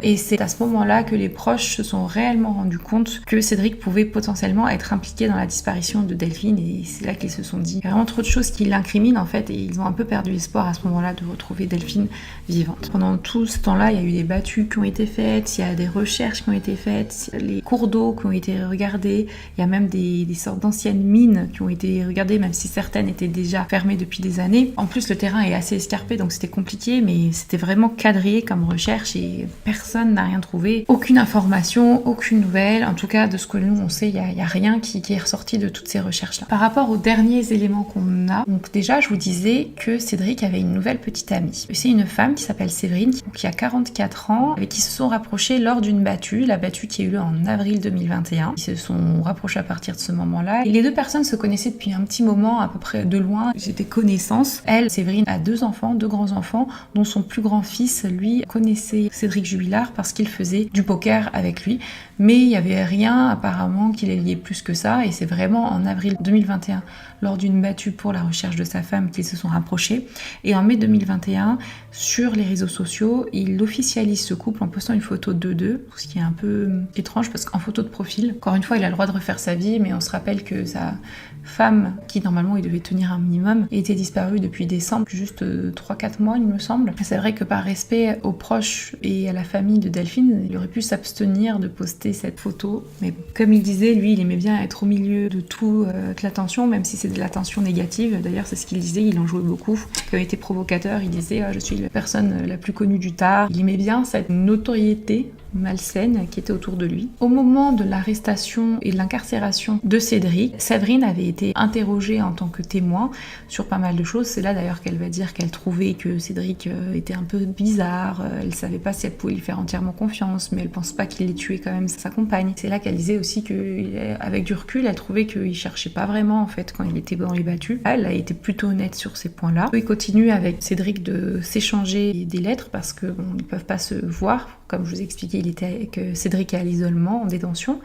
Et c'est à ce moment-là que les proches se sont réellement rendus compte que Cédric pouvait potentiellement être impliqué dans la disparition de Delphine et c'est là qu'ils se sont dit vraiment trop de choses qui l'incriminent en fait et ils ont un peu perdu espoir à ce moment-là de retrouver Delphine vivante. Pendant tout ce temps-là, il y a eu des battues qui ont été faites, il y a des recherches qui ont été faites, les cours d'eau qui ont été regardés, il y a même des sortes d'anciennes mines qui ont été regardées même si certaines étaient déjà fermées depuis des années. En plus, le terrain est assez escarpé donc c'était compliqué mais c'était vraiment quadrillé comme recherche et personne n'a rien trouvé, aucune information, aucune nouvelle. En tout cas, de ce que nous on sait, il n'y a rien qui est ressorti de toutes ces recherches-là. Par rapport aux derniers éléments qu'on a, donc déjà, je vous disais que Cédric avait une nouvelle petite amie. C'est une femme qui s'appelle Séverine, qui a 44 ans, avec qui se sont rapprochés lors d'une battue, la battue qui a eu lieu en avril 2021. Ils se sont rapprochés à partir de ce moment-là. Et les deux personnes se connaissaient depuis un petit moment, à peu près de loin. C'était connaissance. Elle, Séverine, a deux enfants, deux grands-enfants, dont son plus grand fils, lui, connaissait Cédric Jubilard parce qu'il faisait du poker avec lui, mais il n'y avait rien apparemment qui les liait plus que ça et c'est vraiment en avril 2021 lors d'une battue pour la recherche de sa femme qu'ils se sont rapprochés et en mai 2021 sur les réseaux sociaux il officialise ce couple en postant une photo d'eux deux, ce qui est un peu étrange parce qu'en photo de profil, encore une fois il a le droit de refaire sa vie mais on se rappelle que sa femme, qui normalement il devait tenir un minimum, était disparue depuis décembre, juste 3-4 mois il me semble. C'est vrai que par respect aux proches et à la famille de Delphine, il aurait pu s'abstenir de poster cette photo. Mais comme il disait, lui il aimait bien être au milieu de toute l'attention, même si c'est de l'attention négative. D'ailleurs c'est ce qu'il disait, il en jouait beaucoup. Quand il était provocateur, il disait je suis la personne la plus connue du tard. Il aimait bien cette notoriété malsaine qui était autour de lui. Au moment de l'arrestation et de l'incarcération de Cédric, Séverine avait été interrogée en tant que témoin sur pas mal de choses. C'est là d'ailleurs qu'elle va dire qu'elle trouvait que Cédric était un peu bizarre, elle savait pas si elle pouvait lui faire entièrement confiance, mais elle pense pas qu'il ait tué quand même sa compagne. C'est là qu'elle disait aussi qu'avec du recul, elle trouvait qu'il cherchait pas vraiment en fait quand il était dans les battues. Elle a été plutôt honnête sur ces points-là. Il continue avec Cédric de s'échanger des lettres parce qu'ils ne peuvent pas se voir. Comme je vous ai expliqué, Cédric est à l'isolement, en détention.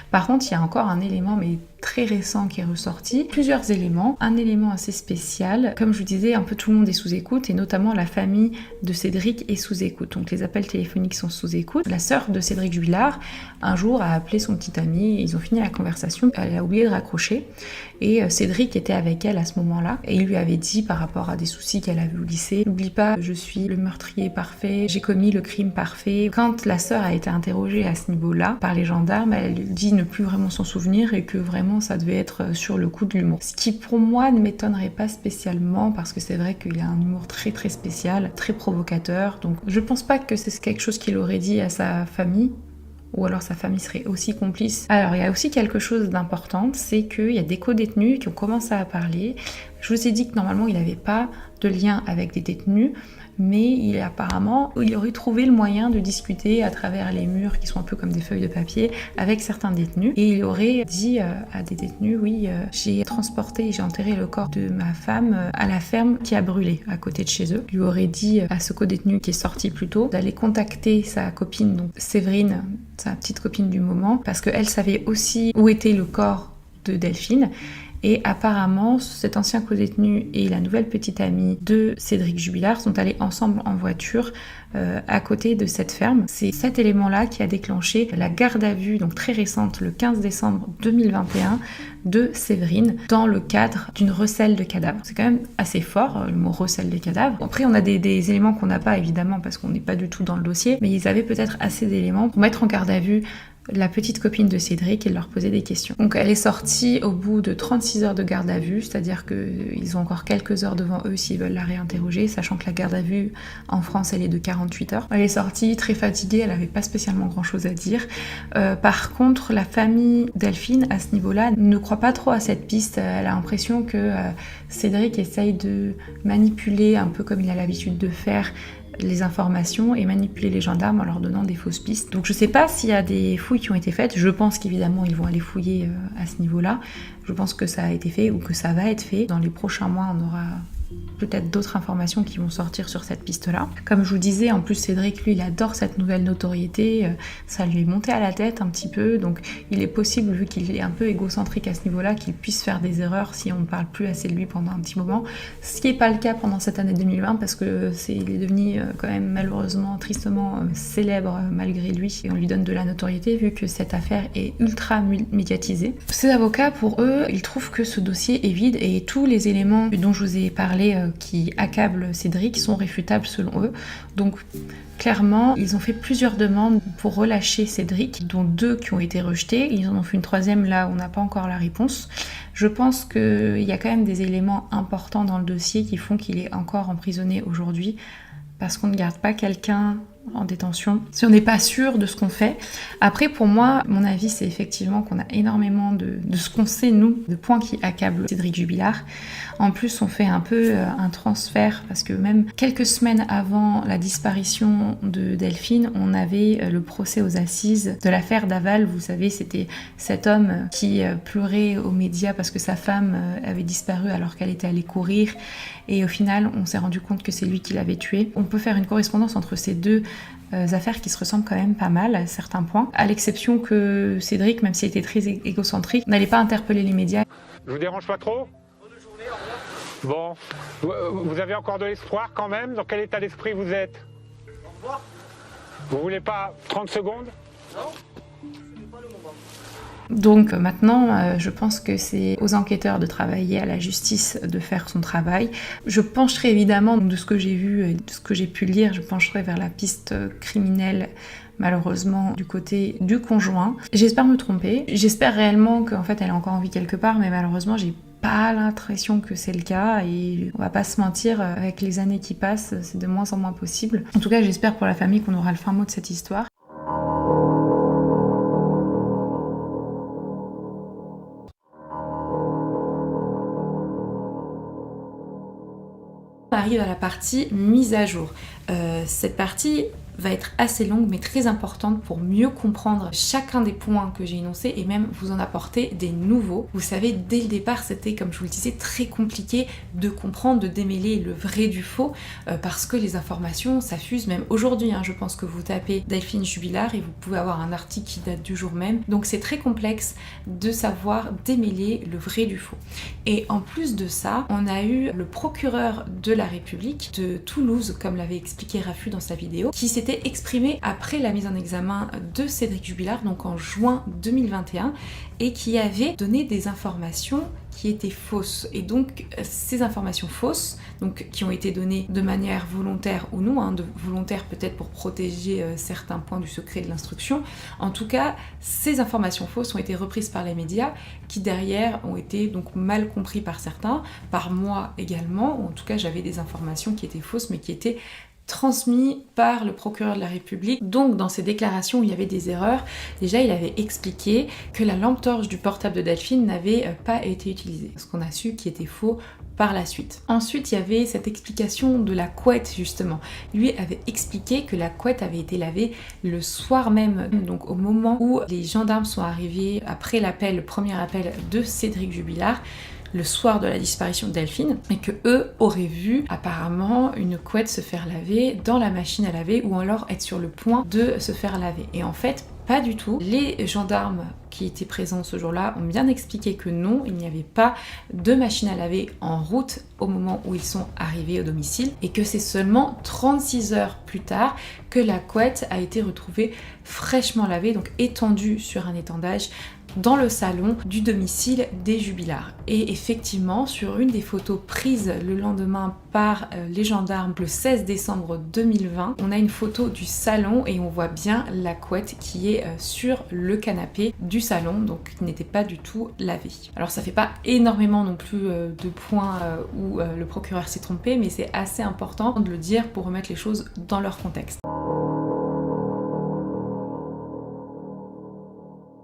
Par contre, il y a encore un élément mais très récent qui est ressorti. Plusieurs éléments. Un élément assez spécial. Comme je vous disais, un peu tout le monde est sous écoute et notamment la famille de Cédric est sous écoute. Donc les appels téléphoniques sont sous écoute. La sœur de Cédric Jubilard, un jour, a appelé son petit ami. Ils ont fini la conversation. Elle a oublié de raccrocher. Et Cédric était avec elle à ce moment-là. Et il lui avait dit par rapport à des soucis qu'elle avait au lycée, n'oublie pas, je suis le meurtrier parfait, j'ai commis le crime parfait. Quand la sœur a été interrogée à ce niveau-là par les gendarmes, elle dit ne plus vraiment s'en souvenir et que vraiment ça devait être sur le coup de l'humour. Ce qui pour moi ne m'étonnerait pas spécialement parce que c'est vrai qu'il a un humour très très spécial, très provocateur. Donc je pense pas que c'est quelque chose qu'il aurait dit à sa famille. Ou alors sa famille serait aussi complice. Alors il y a aussi quelque chose d'important, c'est qu'il y a des co-détenus qui ont commencé à parler. Je vous ai dit que normalement il n'avait pas de lien avec des détenus, mais il aurait trouvé le moyen de discuter à travers les murs qui sont un peu comme des feuilles de papier avec certains détenus. Et il aurait dit à des détenus, oui, j'ai transporté et j'ai enterré le corps de ma femme à la ferme qui a brûlé à côté de chez eux. Il lui aurait dit à ce co-détenu qui est sorti plus tôt d'aller contacter sa copine, donc Séverine, sa petite copine du moment, parce qu'elle savait aussi où était le corps de Delphine. Et apparemment, cet ancien co-détenu et la nouvelle petite amie de Cédric Jubilard sont allés ensemble en voiture à côté de cette ferme. C'est cet élément-là qui a déclenché la garde à vue, donc très récente, le 15 décembre 2021, de Séverine, dans le cadre d'une recelle de cadavres. C'est quand même assez fort, le mot recelle de cadavres. Après, on a des éléments qu'on n'a pas, évidemment, parce qu'on n'est pas du tout dans le dossier, mais ils avaient peut-être assez d'éléments pour mettre en garde à vue la petite copine de Cédric et leur poser des questions. Donc elle est sortie au bout de 36 heures de garde à vue, c'est-à-dire qu'ils ont encore quelques heures devant eux s'ils veulent la réinterroger, sachant que la garde à vue en France elle est de 48 heures. Elle est sortie très fatiguée, elle n'avait pas spécialement grand-chose à dire. Par contre, la famille Delphine, à ce niveau-là, ne croit pas trop à cette piste. Elle a l'impression que Cédric essaye de manipuler, un peu comme il a l'habitude de faire, les informations et manipuler les gendarmes en leur donnant des fausses pistes. Donc je sais pas s'il y a des fouilles qui ont été faites, je pense qu'évidemment ils vont aller fouiller à ce niveau-là, je pense que ça a été fait ou que ça va être fait. Dans les prochains mois on aura peut-être d'autres informations qui vont sortir sur cette piste-là. Comme je vous disais, en plus Cédric, lui, il adore cette nouvelle notoriété, ça lui est monté à la tête un petit peu, donc il est possible, vu qu'il est un peu égocentrique à ce niveau-là, qu'il puisse faire des erreurs si on ne parle plus assez de lui pendant un petit moment, ce qui n'est pas le cas pendant cette année 2020, parce que il est devenu quand même malheureusement, tristement célèbre malgré lui, et on lui donne de la notoriété, vu que cette affaire est ultra médiatisée. Ces avocats, pour eux, ils trouvent que ce dossier est vide, et tous les éléments dont je vous ai parlé qui accablent Cédric sont réfutables selon eux. Donc clairement, ils ont fait plusieurs demandes pour relâcher Cédric, dont 2 qui ont été rejetées. Ils en ont fait une 3e là où on n'a pas encore la réponse. Je pense qu'il y a quand même des éléments importants dans le dossier qui font qu'il est encore emprisonné aujourd'hui, parce qu'on ne garde pas quelqu'un en détention si on n'est pas sûr de ce qu'on fait. Après, pour moi, mon avis, c'est effectivement qu'on a énormément de ce qu'on sait, nous, de points qui accablent Cédric Jubilard. En plus, on fait un peu un transfert, parce que même quelques semaines avant la disparition de Delphine, on avait le procès aux assises de l'affaire Daval. Vous savez, c'était cet homme qui pleurait aux médias parce que sa femme avait disparu alors qu'elle était allée courir. Et au final, on s'est rendu compte que c'est lui qui l'avait tuée. On peut faire une correspondance entre ces deux affaires qui se ressemblent quand même pas mal à certains points, à l'exception que Cédric, même s'il était très égocentrique, n'allait pas interpeller les médias. Je vous dérange pas trop ? Bon, vous avez encore de l'espoir quand même ? Dans quel état d'esprit vous êtes ? Vous voulez pas 30 secondes ? Non. Donc maintenant, je pense que c'est aux enquêteurs de travailler, à la justice de faire son travail. Je pencherai évidemment, de ce que j'ai vu et de ce que j'ai pu lire, je pencherai vers la piste criminelle, malheureusement du côté du conjoint. J'espère me tromper, j'espère réellement qu'en fait elle a encore envie quelque part, mais malheureusement j'ai pas l'impression que c'est le cas, et on va pas se mentir, avec les années qui passent, c'est de moins en moins possible. En tout cas, j'espère pour la famille qu'on aura le fin mot de cette histoire. arrive à la partie mise à jour. Cette partie va être assez longue mais très importante pour mieux comprendre chacun des points que j'ai énoncés et même vous en apporter des nouveaux. Vous savez, dès le départ, c'était, comme je vous le disais, très compliqué de comprendre, de démêler le vrai du faux parce que les informations s'affusent même aujourd'hui. Je pense que vous tapez Delphine Jubilard et vous pouvez avoir un article qui date du jour même. Donc c'est très complexe de savoir démêler le vrai du faux. Et en plus de ça, on a eu le procureur de la République de Toulouse, comme l'avait expliqué Rafu dans sa vidéo, qui s'était exprimé après la mise en examen de Cédric Jubilard, donc en juin 2021, et qui avait donné des informations qui étaient fausses. Et donc ces informations fausses, donc qui ont été données de manière volontaire ou non, volontaire peut-être pour protéger certains points du secret de l'instruction, en tout cas ces informations fausses ont été reprises par les médias qui derrière ont été donc mal compris par certains, par moi également, en tout cas j'avais des informations qui étaient fausses mais qui étaient transmis par le procureur de la République. Donc dans ses déclarations où il y avait des erreurs, déjà il avait expliqué que la lampe torche du portable de Delphine n'avait pas été utilisée, ce qu'on a su qui était faux par la suite. Ensuite il y avait cette explication de la couette justement. Lui avait expliqué que la couette avait été lavée le soir même, donc au moment où les gendarmes sont arrivés après l'appel, le premier appel de Cédric Jubilard, le soir de la disparition de Delphine, et que eux auraient vu apparemment une couette se faire laver dans la machine à laver ou alors être sur le point de se faire laver. Et en fait, pas du tout. Les gendarmes qui étaient présents ce jour-là ont bien expliqué que non, il n'y avait pas de machine à laver en route au moment où ils sont arrivés au domicile et que c'est seulement 36 heures plus tard que la couette a été retrouvée fraîchement lavée, donc étendue sur un étendage dans le salon du domicile des Jubilard. Et effectivement, sur une des photos prises le lendemain par les gendarmes le 16 décembre 2020, on a une photo du salon et on voit bien la couette qui est sur le canapé du salon, donc qui n'était pas du tout lavée. Alors ça fait pas énormément non plus de points où le procureur s'est trompé, mais c'est assez important de le dire pour remettre les choses dans leur contexte.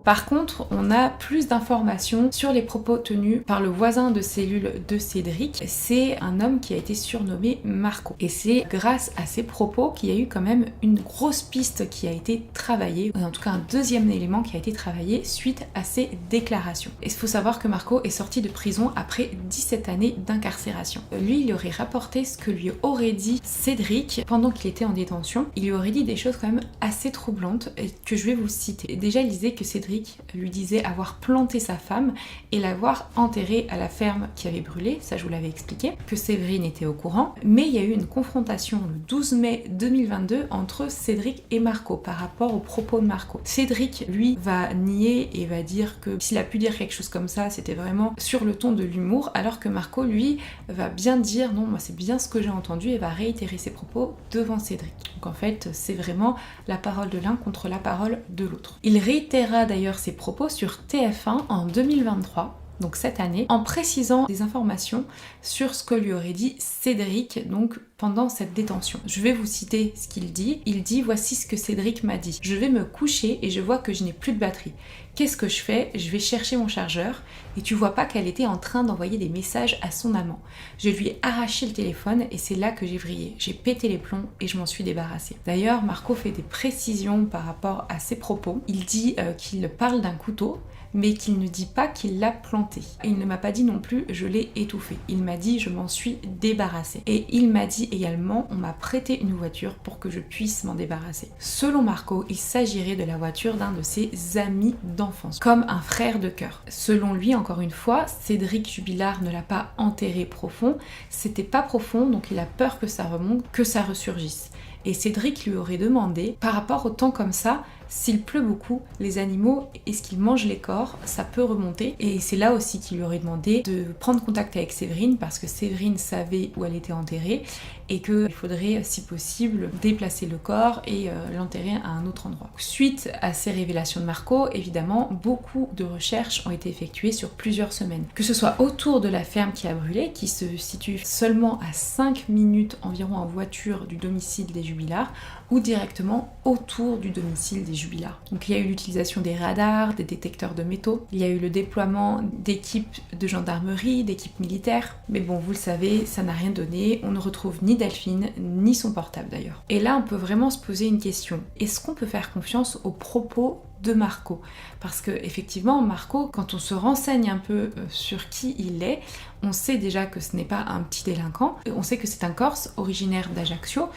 Par contre, on a plus d'informations sur les propos tenus par le voisin de cellule de Cédric. C'est un homme qui a été surnommé Marco. Et c'est grâce à ces propos qu'il y a eu quand même une grosse piste qui a été travaillée, ou en tout cas un deuxième élément qui a été travaillé suite à ces déclarations. Et il faut savoir que Marco est sorti de prison après 17 années d'incarcération. Lui, il aurait rapporté ce que lui aurait dit Cédric pendant qu'il était en détention. Il lui aurait dit des choses quand même assez troublantes et que je vais vous citer. Déjà, il disait que Cédric lui disait avoir planté sa femme et l'avoir enterrée à la ferme qui avait brûlé, ça je vous l'avais expliqué, que Séverine était au courant, mais il y a eu une confrontation le 12 mai 2022 entre Cédric et Marco par rapport aux propos de Marco. Cédric, lui, va nier et va dire que s'il a pu dire quelque chose comme ça, c'était vraiment sur le ton de l'humour, alors que Marco, lui, va bien dire non, moi c'est bien ce que j'ai entendu et va réitérer ses propos devant Cédric. Donc en fait, c'est vraiment la parole de l'un contre la parole de l'autre. Il réitéra d'ailleurs ses propos sur TF1 en 2023, donc cette année, en précisant des informations sur ce que lui aurait dit Cédric donc pendant cette détention. Je vais vous citer ce qu'il dit. Il dit: voici ce que Cédric m'a dit. Je vais me coucher et je vois que je n'ai plus de batterie. Qu'est-ce que je fais? Je vais chercher mon chargeur et tu vois pas qu'elle était en train d'envoyer des messages à son amant. Je lui ai arraché le téléphone et c'est là que j'ai vrillé. J'ai pété les plombs et je m'en suis débarrassée. D'ailleurs, Marco fait des précisions par rapport à ses propos. Il dit qu'il parle d'un couteau, mais qu'il ne dit pas qu'il l'a planté. Il ne m'a pas dit non plus je l'ai étouffé. Il m'a dit je m'en suis débarrassée. Et il m'a dit également on m'a prêté une voiture pour que je puisse m'en débarrasser. Selon Marco, il s'agirait de la voiture d'un de ses amis d'enfance, comme un frère de cœur. Selon lui, encore une fois, Cédric Jubilard ne l'a pas enterré profond. C'était pas profond, donc il a peur que ça remonte, que ça ressurgisse. Et Cédric lui aurait demandé, par rapport au temps comme ça, s'il pleut beaucoup, les animaux, est-ce qu'ils mangent les corps? Ça peut remonter. Et c'est là aussi qu'il lui aurait demandé de prendre contact avec Séverine parce que Séverine savait où elle était enterrée et qu'il faudrait, si possible, déplacer le corps et l'enterrer à un autre endroit. Suite à ces révélations de Marco, évidemment, beaucoup de recherches ont été effectuées sur plusieurs semaines. Que ce soit autour de la ferme qui a brûlé, qui se situe seulement à 5 minutes environ en voiture du domicile des Jubilard, Jubilard ou directement autour du domicile des Jubilard. Donc il y a eu l'utilisation des radars, des détecteurs de métaux, il y a eu le déploiement d'équipes de gendarmerie, d'équipes militaires, mais bon, vous le savez, ça n'a rien donné, on ne retrouve ni Delphine, ni son portable d'ailleurs. Et là, on peut vraiment se poser une question, est-ce qu'on peut faire confiance aux propos de Marco? Parce que effectivement, Marco, quand on se renseigne un peu sur qui il est, on sait déjà que ce n'est pas un petit délinquant, on sait que c'est un Corse originaire d'Ajaccio,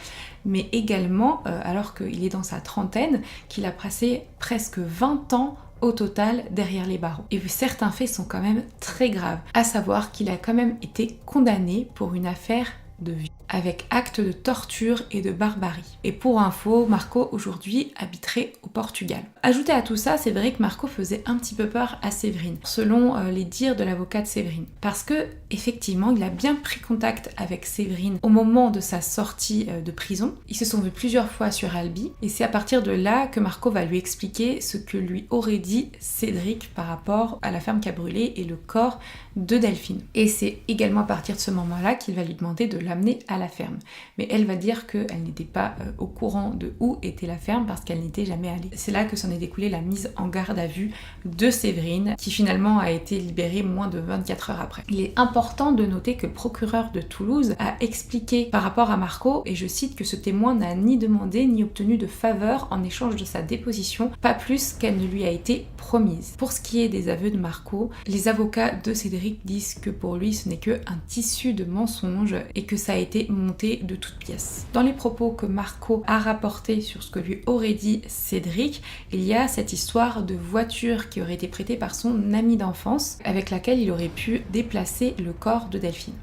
mais également, alors qu'il est dans sa trentaine, qu'il a passé presque 20 ans au total derrière les barreaux. Et certains faits sont quand même très graves, à savoir qu'il a quand même été condamné pour une affaire de viol, avec actes de torture et de barbarie. Et pour info, Marco aujourd'hui habiterait au Portugal. Ajouté à tout ça, c'est vrai que Marco faisait un petit peu peur à Séverine, selon les dires de l'avocat de Séverine. Parce que, effectivement, il a bien pris contact avec Séverine au moment de sa sortie de prison. Ils se sont vus plusieurs fois sur Albi, et c'est à partir de là que Marco va lui expliquer ce que lui aurait dit Cédric par rapport à la ferme qui a brûlé et le corps de Delphine. Et c'est également à partir de ce moment-là qu'il va lui demander de l'amener à la ferme. Mais elle va dire qu'elle n'était pas au courant de où était la ferme parce qu'elle n'était jamais allée. C'est là que s'en est découlée la mise en garde à vue de Séverine, qui finalement a été libérée moins de 24 heures après. Il est important de noter que le procureur de Toulouse a expliqué par rapport à Marco, et je cite, que ce témoin n'a ni demandé ni obtenu de faveur en échange de sa déposition, pas plus qu'elle ne lui a été promise. Pour ce qui est des aveux de Marco, les avocats de Cédric disent que pour lui ce n'est que un tissu de mensonges et que ça a été monté de toutes pièces. Dans les propos que Marco a rapportés sur ce que lui aurait dit Cédric, il y a cette histoire de voiture qui aurait été prêtée par son amie d'enfance, avec laquelle il aurait pu déplacer le corps de Delphine.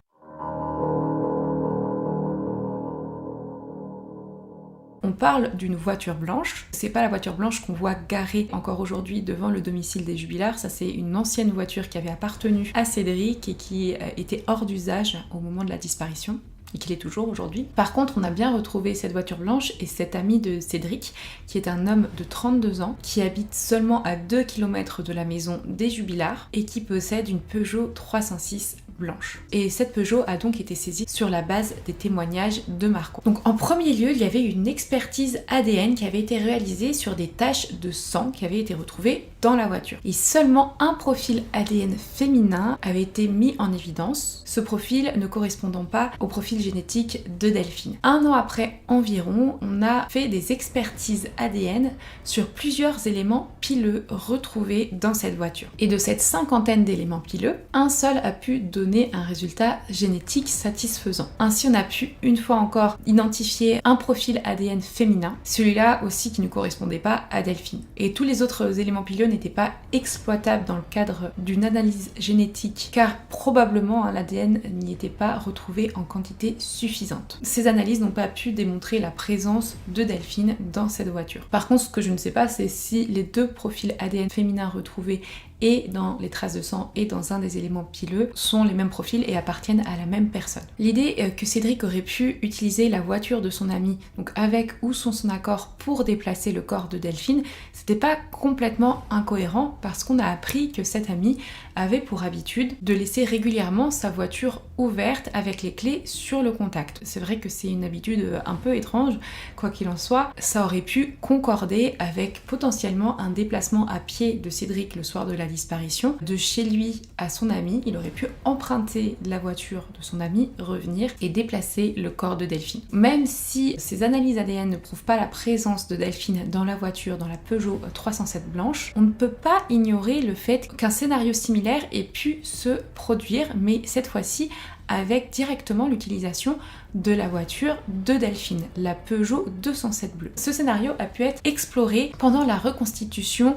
On parle d'une voiture blanche. C'est pas la voiture blanche qu'on voit garée encore aujourd'hui devant le domicile des Jubilard. Ça, c'est une ancienne voiture qui avait appartenu à Cédric et qui était hors d'usage au moment de la disparition, et qu'il est toujours aujourd'hui. Par contre, on a bien retrouvé cette voiture blanche et cet ami de Cédric, qui est un homme de 32 ans, qui habite seulement à 2 km de la maison des Jubilard et qui possède une Peugeot 306 blanche. Et cette Peugeot a donc été saisie sur la base des témoignages de Marco. Donc en premier lieu, il y avait une expertise ADN qui avait été réalisée sur des taches de sang qui avaient été retrouvées dans la voiture. Et seulement un profil ADN féminin avait été mis en évidence, ce profil ne correspondant pas au profil génétique de Delphine. Un an après environ, on a fait des expertises ADN sur plusieurs éléments pileux retrouvés dans cette voiture. Et de cette cinquantaine d'éléments pileux, un seul a pu donner un résultat génétique satisfaisant. Ainsi, on a pu une fois encore identifier un profil ADN féminin, celui-là aussi qui ne correspondait pas à Delphine. Et tous les autres éléments pileux n'étaient pas exploitables dans le cadre d'une analyse génétique, car probablement l'ADN n'y était pas retrouvé en quantité suffisante. Ces analyses n'ont pas pu démontrer la présence de Delphine dans cette voiture. Par contre, ce que je ne sais pas, c'est si les deux profils ADN féminins retrouvés et dans les traces de sang et dans un des éléments pileux sont les mêmes profils et appartiennent à la même personne. L'idée que Cédric aurait pu utiliser la voiture de son ami, donc avec ou sans son accord, pour déplacer le corps de Delphine, c'était pas complètement incohérent parce qu'on a appris que cet ami avait pour habitude de laisser régulièrement sa voiture ouverte avec les clés sur le contact. C'est vrai que c'est une habitude un peu étrange, quoi qu'il en soit, ça aurait pu concorder avec potentiellement un déplacement à pied de Cédric le soir de la disparition, de chez lui à son ami. Il aurait pu emprunter la voiture de son ami, revenir et déplacer le corps de Delphine. Même si ces analyses ADN ne prouvent pas la présence de Delphine dans la voiture, dans la Peugeot 307 blanche, on ne peut pas ignorer le fait qu'un scénario similaire ait pu se produire, mais cette fois-ci avec directement l'utilisation de la voiture de Delphine, la Peugeot 207 bleue. Ce scénario a pu être exploré pendant la reconstitution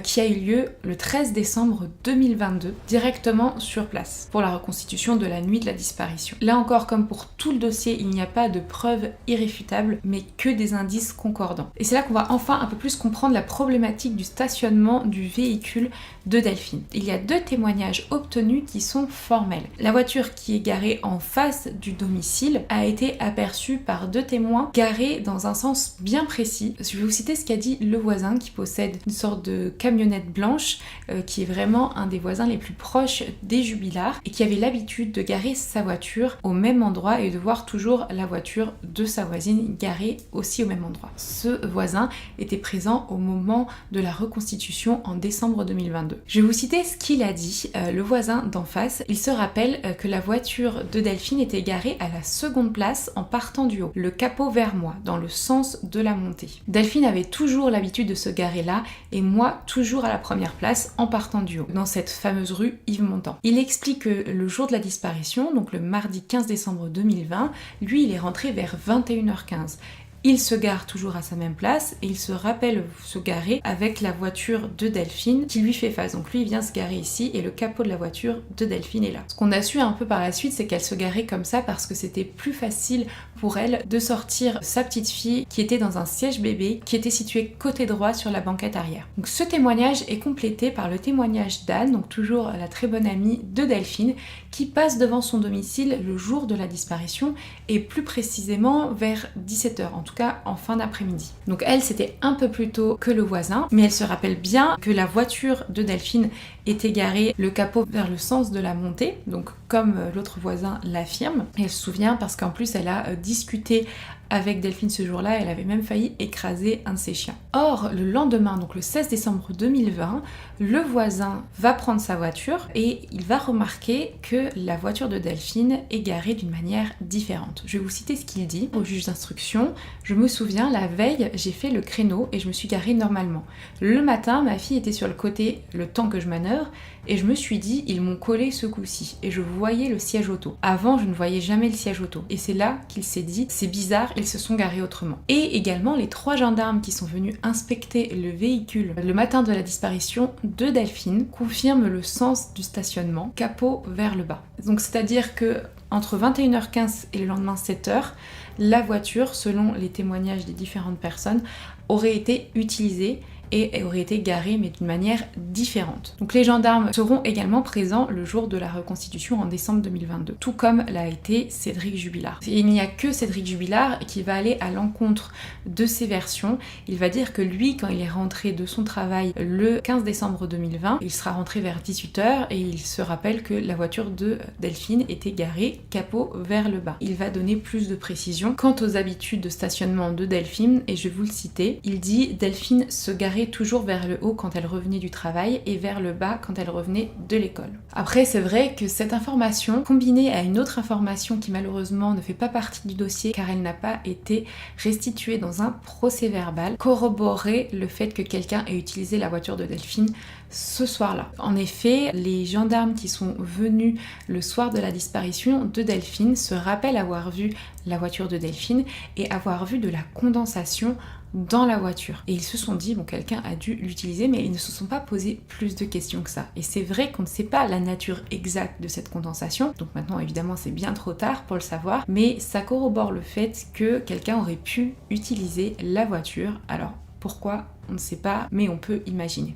qui a eu lieu le 13 décembre 2022, directement sur place, pour la reconstitution de la nuit de la disparition. Là encore, comme pour tout le dossier, il n'y a pas de preuves irréfutables, mais que des indices concordants. Et c'est là qu'on va enfin un peu plus comprendre la problématique du stationnement du véhicule de Delphine. Il y a 2 témoignages obtenus qui sont formels. La voiture qui est garée en face du domicile a a été aperçu par 2 témoins garés dans un sens bien précis. Je vais vous citer ce qu'a dit le voisin qui possède une sorte de camionnette blanche qui est vraiment un des voisins les plus proches des Jubilard et qui avait l'habitude de garer sa voiture au même endroit et de voir toujours la voiture de sa voisine garée aussi au même endroit. Ce voisin était présent au moment de la reconstitution en décembre 2022. Je vais vous citer ce qu'il a dit. Le voisin d'en face, il se rappelle que la voiture de Delphine était garée à la seconde place en partant du haut, le capot vers moi, dans le sens de la montée. Delphine avait toujours l'habitude de se garer là et moi toujours à la première place en partant du haut, dans cette fameuse rue Yves Montand. Il explique que le jour de la disparition, donc le mardi 15 décembre 2020, lui il est rentré vers 21h15. Il se gare toujours à sa même place et il se rappelle se garer avec la voiture de Delphine qui lui fait face. Donc lui il vient se garer ici et le capot de la voiture de Delphine est là. Ce qu'on a su un peu par la suite, c'est qu'elle se garait comme ça parce que c'était plus facile pour elle de sortir sa petite fille qui était dans un siège bébé qui était situé côté droit sur la banquette arrière. Donc ce témoignage est complété par le témoignage d'Anne, donc toujours la très bonne amie de Delphine, qui passe devant son domicile le jour de la disparition et plus précisément vers 17h, en tout cas en fin d'après-midi. Donc elle, c'était un peu plus tôt que le voisin, mais elle se rappelle bien que la voiture de Delphine était garée le capot vers le sens de la montée, donc comme l'autre voisin l'affirme. Et elle se souvient parce qu'en plus elle a discuté avec Delphine ce jour-là, elle avait même failli écraser un de ses chiens. Or, le lendemain, donc le 16 décembre 2020, le voisin va prendre sa voiture et il va remarquer que la voiture de Delphine est garée d'une manière différente. Je vais vous citer ce qu'il dit au juge d'instruction. Je me souviens, la veille, j'ai fait le créneau et je me suis garée normalement. Le matin, ma fille était sur le côté le temps que je manœuvre et je me suis dit, ils m'ont collé ce coup-ci et je voyais le siège auto. Avant, je ne voyais jamais le siège auto. Et c'est là qu'il s'est dit, c'est bizarre, ils se sont garés autrement. Et également, les 3 gendarmes qui sont venus inspecter le véhicule le matin de la disparition de Delphine confirment le sens du stationnement, capot vers le bas. Donc c'est-à-dire que entre 21h15 et le lendemain 7h, la voiture, selon les témoignages des différentes personnes, aurait été utilisée et aurait été garée mais d'une manière différente. Donc les gendarmes seront également présents le jour de la reconstitution en décembre 2022, tout comme l'a été Cédric Jubilard. Et il n'y a que Cédric Jubilard qui va aller à l'encontre de ces versions. Il va dire que lui, quand il est rentré de son travail le 15 décembre 2020, il sera rentré vers 18h et il se rappelle que la voiture de Delphine était garée capot vers le bas. Il va donner plus de précisions quant aux habitudes de stationnement de Delphine et je vais vous le citer. Il dit « Delphine se garait toujours vers le haut quand elle revenait du travail et vers le bas quand elle revenait de l'école. » Après, c'est vrai que cette information, combinée à une autre information qui malheureusement ne fait pas partie du dossier car elle n'a pas été restituée dans un procès verbal, corroborait le fait que quelqu'un ait utilisé la voiture de Delphine ce soir-là. En effet, les gendarmes qui sont venus le soir de la disparition de Delphine se rappellent avoir vu la voiture de Delphine et avoir vu de la condensation dans la voiture. Et ils se sont dit, bon, quelqu'un a dû l'utiliser, mais ils ne se sont pas posé plus de questions que ça. Et c'est vrai qu'on ne sait pas la nature exacte de cette condensation, donc maintenant évidemment c'est bien trop tard pour le savoir, mais ça corrobore le fait que quelqu'un aurait pu utiliser la voiture. Alors pourquoi, on ne sait pas, mais on peut imaginer.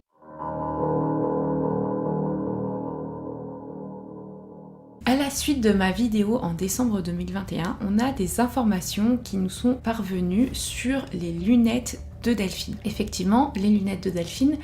À la suite de ma vidéo en décembre 2021, on a des informations qui nous sont parvenues sur les lunettes de Delphine. Effectivement, les lunettes de Delphine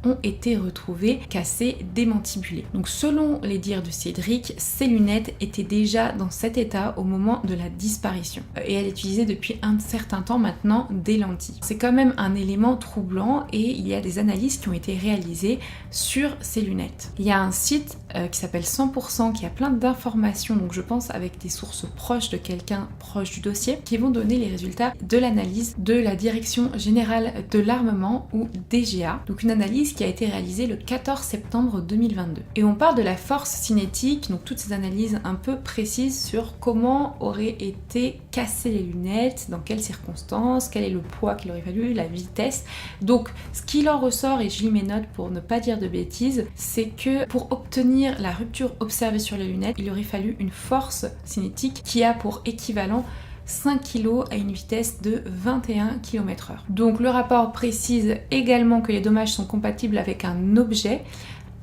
ont été retrouvées cassées, démantibulées. Donc selon les dires de Cédric, ces lunettes étaient déjà dans cet état au moment de la disparition. Et elle utilisait depuis un certain temps maintenant des lentilles. C'est quand même un élément troublant et il y a des analyses qui ont été réalisées sur ces lunettes. Il y a un site qui s'appelle 100% qui a plein d'informations, donc je pense avec des sources proches de quelqu'un proche du dossier, qui vont donner les résultats de l'analyse de la Direction Générale de l'Armement ou DGA. Donc une analyse qui a été réalisée le 14 septembre 2022. Et on parle de la force cinétique, donc toutes ces analyses un peu précises sur comment auraient été cassées les lunettes, dans quelles circonstances, quel est le poids qu'il aurait fallu, la vitesse. Donc ce qu'il en ressort, et je lis mes notes pour ne pas dire de bêtises, c'est que pour obtenir la rupture observée sur les lunettes, il aurait fallu une force cinétique qui a pour équivalent 5 kg à une vitesse de 21 km/h. Donc le rapport précise également que les dommages sont compatibles avec un objet,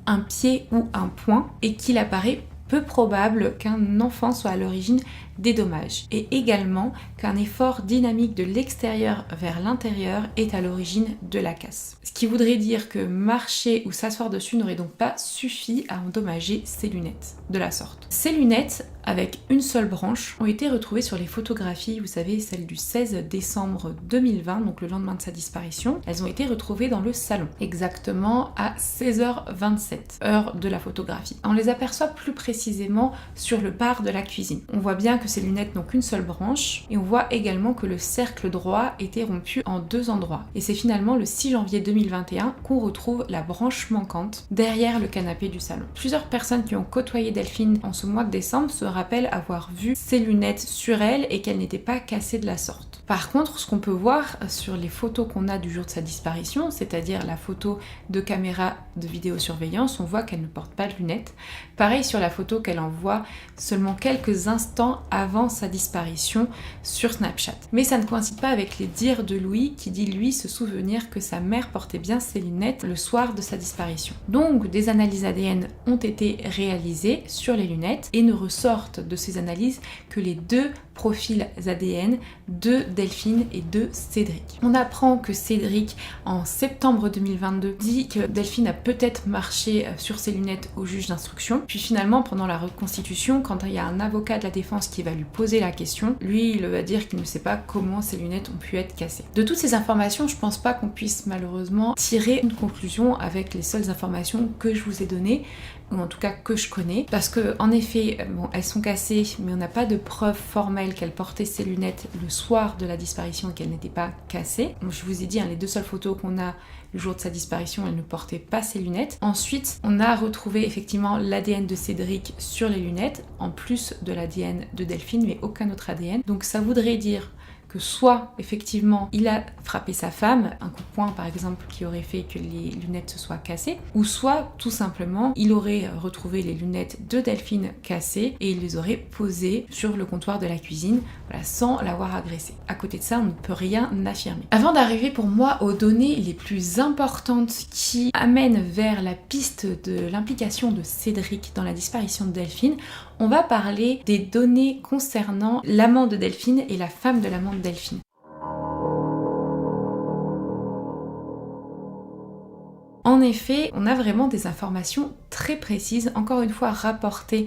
un pied ou un poing, et qu'il apparaît peu probable qu'un enfant soit à l'origine des dommages et également qu'un effort dynamique de l'extérieur vers l'intérieur est à l'origine de la casse. Ce qui voudrait dire que marcher ou s'asseoir dessus n'aurait donc pas suffi à endommager ces lunettes de la sorte. Ces lunettes avec une seule branche ont été retrouvées sur les photographies, vous savez, celles du 16 décembre 2020, donc le lendemain de sa disparition. Elles ont été retrouvées dans le salon, exactement à 16h27, heure de la photographie. On les aperçoit plus précisément sur le bar de la cuisine. On voit bien que ces lunettes n'ont qu'une seule branche et on voit également que le cercle droit était rompu en 2 endroits. Et c'est finalement le 6 janvier 2021 qu'on retrouve la branche manquante derrière le canapé du salon. Plusieurs personnes qui ont côtoyé Delphine en ce mois de décembre se rappellent avoir vu ces lunettes sur elle et qu'elles n'étaient pas cassées de la sorte. Par contre, ce qu'on peut voir sur les photos qu'on a du jour de sa disparition, c'est-à-dire la photo de caméra de vidéosurveillance, on voit qu'elle ne porte pas de lunettes. Pareil sur la photo qu'elle envoie seulement quelques instants avant sa disparition sur Snapchat. Mais ça ne coïncide pas avec les dires de Louis qui dit lui se souvenir que sa mère portait bien ses lunettes le soir de sa disparition. Donc des analyses ADN ont été réalisées sur les lunettes et ne ressortent de ces analyses que les 2 profils ADN de Delphine et de Cédric. On apprend que Cédric, en septembre 2022, dit que Delphine a peut-être marché sur ses lunettes au juge d'instruction. Puis finalement, pendant la reconstitution, quand il y a un avocat de la défense qui va lui poser la question, lui, il va dire qu'il ne sait pas comment ses lunettes ont pu être cassées. De toutes ces informations, je pense pas qu'on puisse malheureusement tirer une conclusion avec les seules informations que je vous ai données, ou en tout cas que je connais, parce que en effet, bon, elles sont cassées, mais on n'a pas de preuve formelle qu'elle portait ses lunettes le soir de la disparition et qu'elles n'étaient pas cassées. Donc, je vous ai dit, les 2 seules photos qu'on a le jour de sa disparition, elle ne portait pas ses lunettes. Ensuite, on a retrouvé effectivement l'ADN de Cédric sur les lunettes, en plus de l'ADN de Delphine, mais aucun autre ADN. Donc ça voudrait dire que soit effectivement il a frappé sa femme, un coup de poing par exemple qui aurait fait que les lunettes se soient cassées, ou soit tout simplement il aurait retrouvé les lunettes de Delphine cassées et il les aurait posées sur le comptoir de la cuisine, voilà, sans l'avoir agressée. À côté de ça, on ne peut rien affirmer. Avant d'arriver pour moi aux données les plus importantes qui amènent vers la piste de l'implication de Cédric dans la disparition de Delphine, on va parler des données concernant l'amant de Delphine et la femme de l'amant de Delphine. En effet, on a vraiment des informations très précises, encore une fois rapportées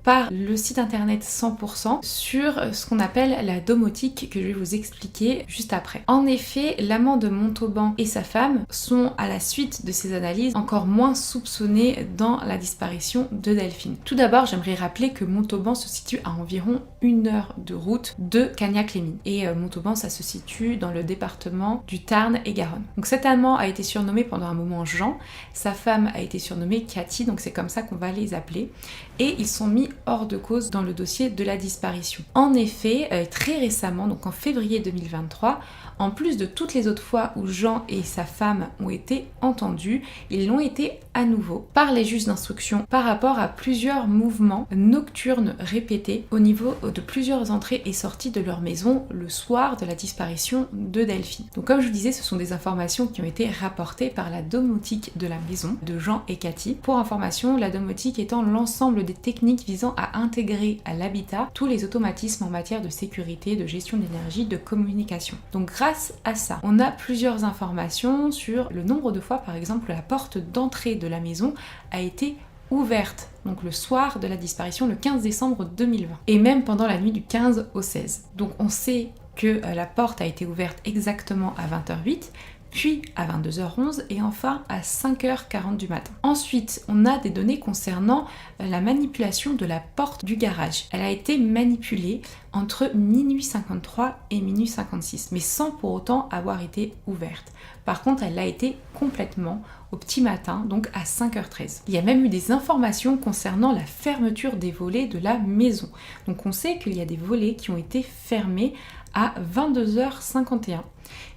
par le site internet 100% sur ce qu'on appelle la domotique que je vais vous expliquer juste après. En effet, l'amant de Montauban et sa femme sont à la suite de ces analyses encore moins soupçonnés dans la disparition de Delphine. Tout d'abord, j'aimerais rappeler que Montauban se situe à environ 1 heure de route de Cagnac-les-Mines et Montauban ça se situe dans le département du Tarn et Garonne. Donc cet amant a été surnommé pendant un moment Jean, sa femme a été surnommée Cathy, donc c'est comme ça qu'on va les appeler, et ils sont mis hors de cause dans le dossier de la disparition. En effet, très récemment, donc en février 2023, en plus de toutes les autres fois où Jean et sa femme ont été entendus, ils l'ont été à nouveau par les juges d'instruction par rapport à plusieurs mouvements nocturnes répétés au niveau de plusieurs entrées et sorties de leur maison le soir de la disparition de Delphine. Donc comme je vous disais, ce sont des informations qui ont été rapportées par la domotique de la maison de Jean et Cathy. Pour information, la domotique étant l'ensemble des techniques visant à intégrer à l'habitat tous les automatismes en matière de sécurité, de gestion d'énergie, de communication. Donc grâce à ça, on a plusieurs informations sur le nombre de fois, par exemple, la porte d'entrée de la maison a été ouverte, donc le soir de la disparition, le 15 décembre 2020, et même pendant la nuit du 15 au 16. Donc on sait que la porte a été ouverte exactement à 20h08, puis à 22h11 et enfin à 5h40 du matin. Ensuite, on a des données concernant la manipulation de la porte du garage. Elle a été manipulée entre minuit 53 et minuit 56, mais sans pour autant avoir été ouverte. Par contre, elle a été complètement au petit matin, donc à 5h13. Il y a même eu des informations concernant la fermeture des volets de la maison. Donc on sait qu'il y a des volets qui ont été fermés à 22h51.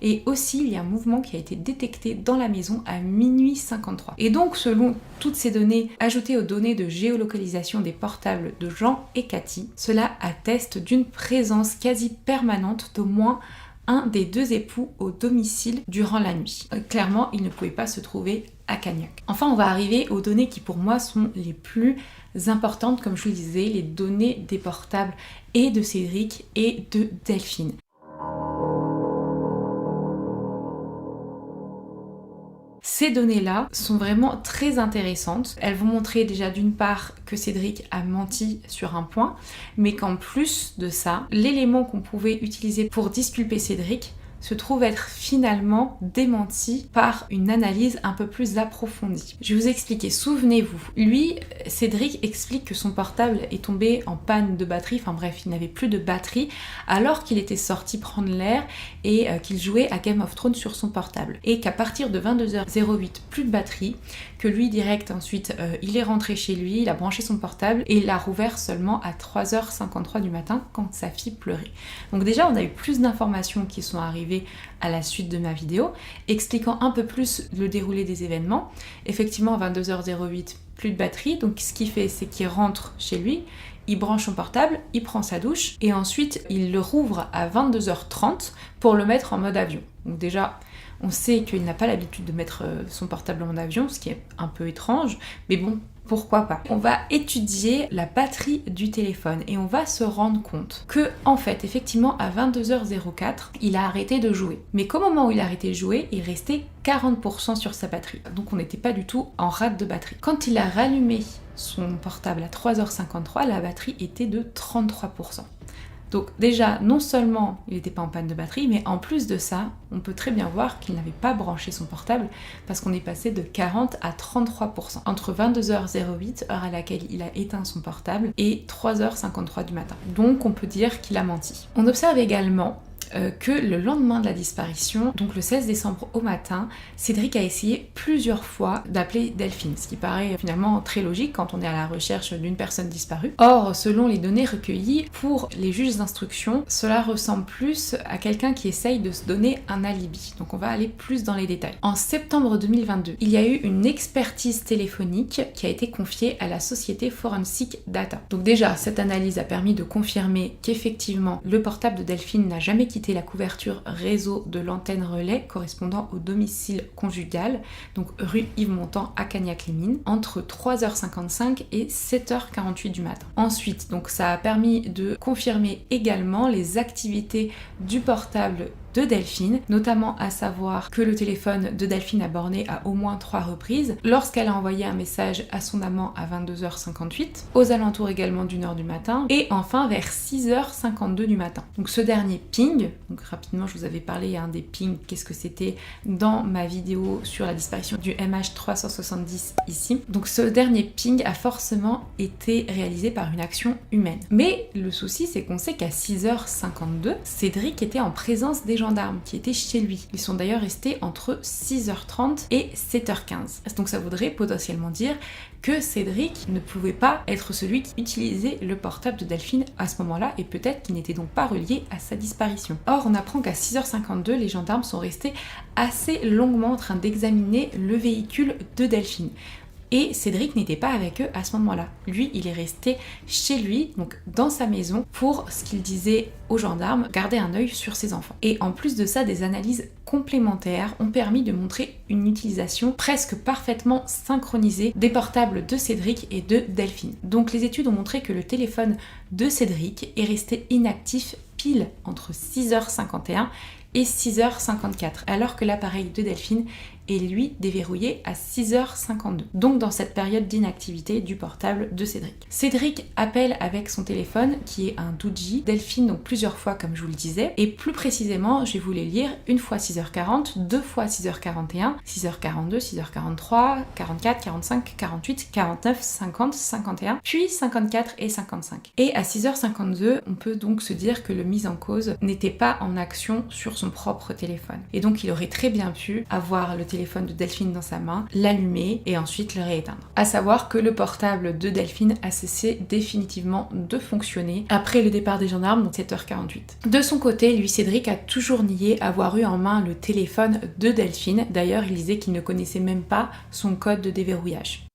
Et aussi, il y a un mouvement qui a été détecté dans la maison à minuit 53. Et donc, selon toutes ces données, ajoutées aux données de géolocalisation des portables de Jean et Cathy, cela atteste d'une présence quasi permanente d'au moins un des deux époux au domicile durant la nuit. Clairement, il ne pouvait pas se trouver à Cagnac. Enfin, on va arriver aux données qui pour moi sont les plus importantes, comme je vous le disais, les données des portables et de Cédric et de Delphine. Ces données-là sont vraiment très intéressantes. Elles vont montrer déjà d'une part que Cédric a menti sur un point, mais qu'en plus de ça, l'élément qu'on pouvait utiliser pour disculper Cédric se trouve être finalement démenti par une analyse un peu plus approfondie. Je vais vous expliquer, souvenez-vous, lui, Cédric explique que son portable est tombé en panne de batterie, enfin bref, il n'avait plus de batterie, alors qu'il était sorti prendre l'air et qu'il jouait à Game of Thrones sur son portable. Et qu'à partir de 22h08, plus de batterie, que lui direct ensuite, il est rentré chez lui, il a branché son portable et il l'a rouvert seulement à 3h53 du matin quand sa fille pleurait. Donc déjà, on a eu plus d'informations qui sont arrivées à la suite de ma vidéo, expliquant un peu plus le déroulé des événements. Effectivement, à 22h08, plus de batterie, donc ce qu'il fait, c'est qu'il rentre chez lui, il branche son portable, il prend sa douche, et ensuite il le rouvre à 22h30 pour le mettre en mode avion. Donc déjà, on sait qu'il n'a pas l'habitude de mettre son portable en mode avion, ce qui est un peu étrange, mais bon, pourquoi pas. On va étudier la batterie du téléphone et on va se rendre compte que, en fait, effectivement, à 22h04, il a arrêté de jouer. Mais qu'au moment où il a arrêté de jouer, il restait 40% sur sa batterie. Donc on n'était pas du tout en rate de batterie. Quand il a rallumé son portable à 3h53, la batterie était de 33%. Donc déjà, non seulement il n'était pas en panne de batterie, mais en plus de ça, on peut très bien voir qu'il n'avait pas branché son portable parce qu'on est passé de 40 à 33% entre 22h08, heure à laquelle il a éteint son portable, et 3h53 du matin. Donc on peut dire qu'il a menti. On observe également que le lendemain de la disparition, donc le 16 décembre au matin, Cédric a essayé plusieurs fois d'appeler Delphine, ce qui paraît finalement très logique quand on est à la recherche d'une personne disparue. Or, selon les données recueillies, pour les juges d'instruction, cela ressemble plus à quelqu'un qui essaye de se donner un alibi. Donc on va aller plus dans les détails. En septembre 2022, il y a eu une expertise téléphonique qui a été confiée à la société Forensic Data. Donc déjà, cette analyse a permis de confirmer qu'effectivement, le portable de Delphine n'a jamais quitté la couverture réseau de l'antenne relais correspondant au domicile conjugal, donc rue Yves Montand à Cagnac-les-Mines, entre 3h55 et 7h48 du matin. Ensuite, donc ça a permis de confirmer également les activités du portable de Delphine, notamment à savoir que le téléphone de Delphine a borné à au moins 3 reprises, lorsqu'elle a envoyé un message à son amant à 22h58, aux alentours également d'1h du matin, et enfin vers 6h52 du matin. Donc ce dernier ping, donc rapidement je vous avais parlé des pings, qu'est-ce que c'était dans ma vidéo sur la disparition du MH370 ici. Donc ce dernier ping a forcément été réalisé par une action humaine. Mais le souci c'est qu'on sait qu'à 6h52, Cédric était en présence des gendarmes qui étaient chez lui. Ils sont d'ailleurs restés entre 6h30 et 7h15. Donc ça voudrait potentiellement dire que Cédric ne pouvait pas être celui qui utilisait le portable de Delphine à ce moment-là et peut-être qu'il n'était donc pas relié à sa disparition. Or, on apprend qu'à 6h52, les gendarmes sont restés assez longuement en train d'examiner le véhicule de Delphine. Et Cédric n'était pas avec eux à ce moment-là. Lui, il est resté chez lui, donc dans sa maison, pour ce qu'il disait aux gendarmes, garder un œil sur ses enfants. Et en plus de ça, des analyses complémentaires ont permis de montrer une utilisation presque parfaitement synchronisée des portables de Cédric et de Delphine. Donc les études ont montré que le téléphone de Cédric est resté inactif pile entre 6h51 et 6h54, alors que l'appareil de Delphine est lui déverrouillé à 6h52. Donc dans cette période d'inactivité du portable de Cédric. Cédric appelle avec son téléphone qui est un Doogee, Delphine donc plusieurs fois comme je vous le disais, et plus précisément je vais vous les lire, une fois 6h40, deux fois 6h41, 6h42, 6h43, 44, 45, 48, 49, 50, 51, puis 54 et 55. Et à 6h52, on peut donc se dire que le mis en cause n'était pas en action sur son propre téléphone. Et donc il aurait très bien pu avoir le téléphone de Delphine dans sa main, l'allumer et ensuite le rééteindre. À savoir que le portable de Delphine a cessé définitivement de fonctionner après le départ des gendarmes, donc 7h48. De son côté, lui, Cédric a toujours nié avoir eu en main le téléphone de Delphine. D'ailleurs, il disait qu'il ne connaissait même pas son code de déverrouillage.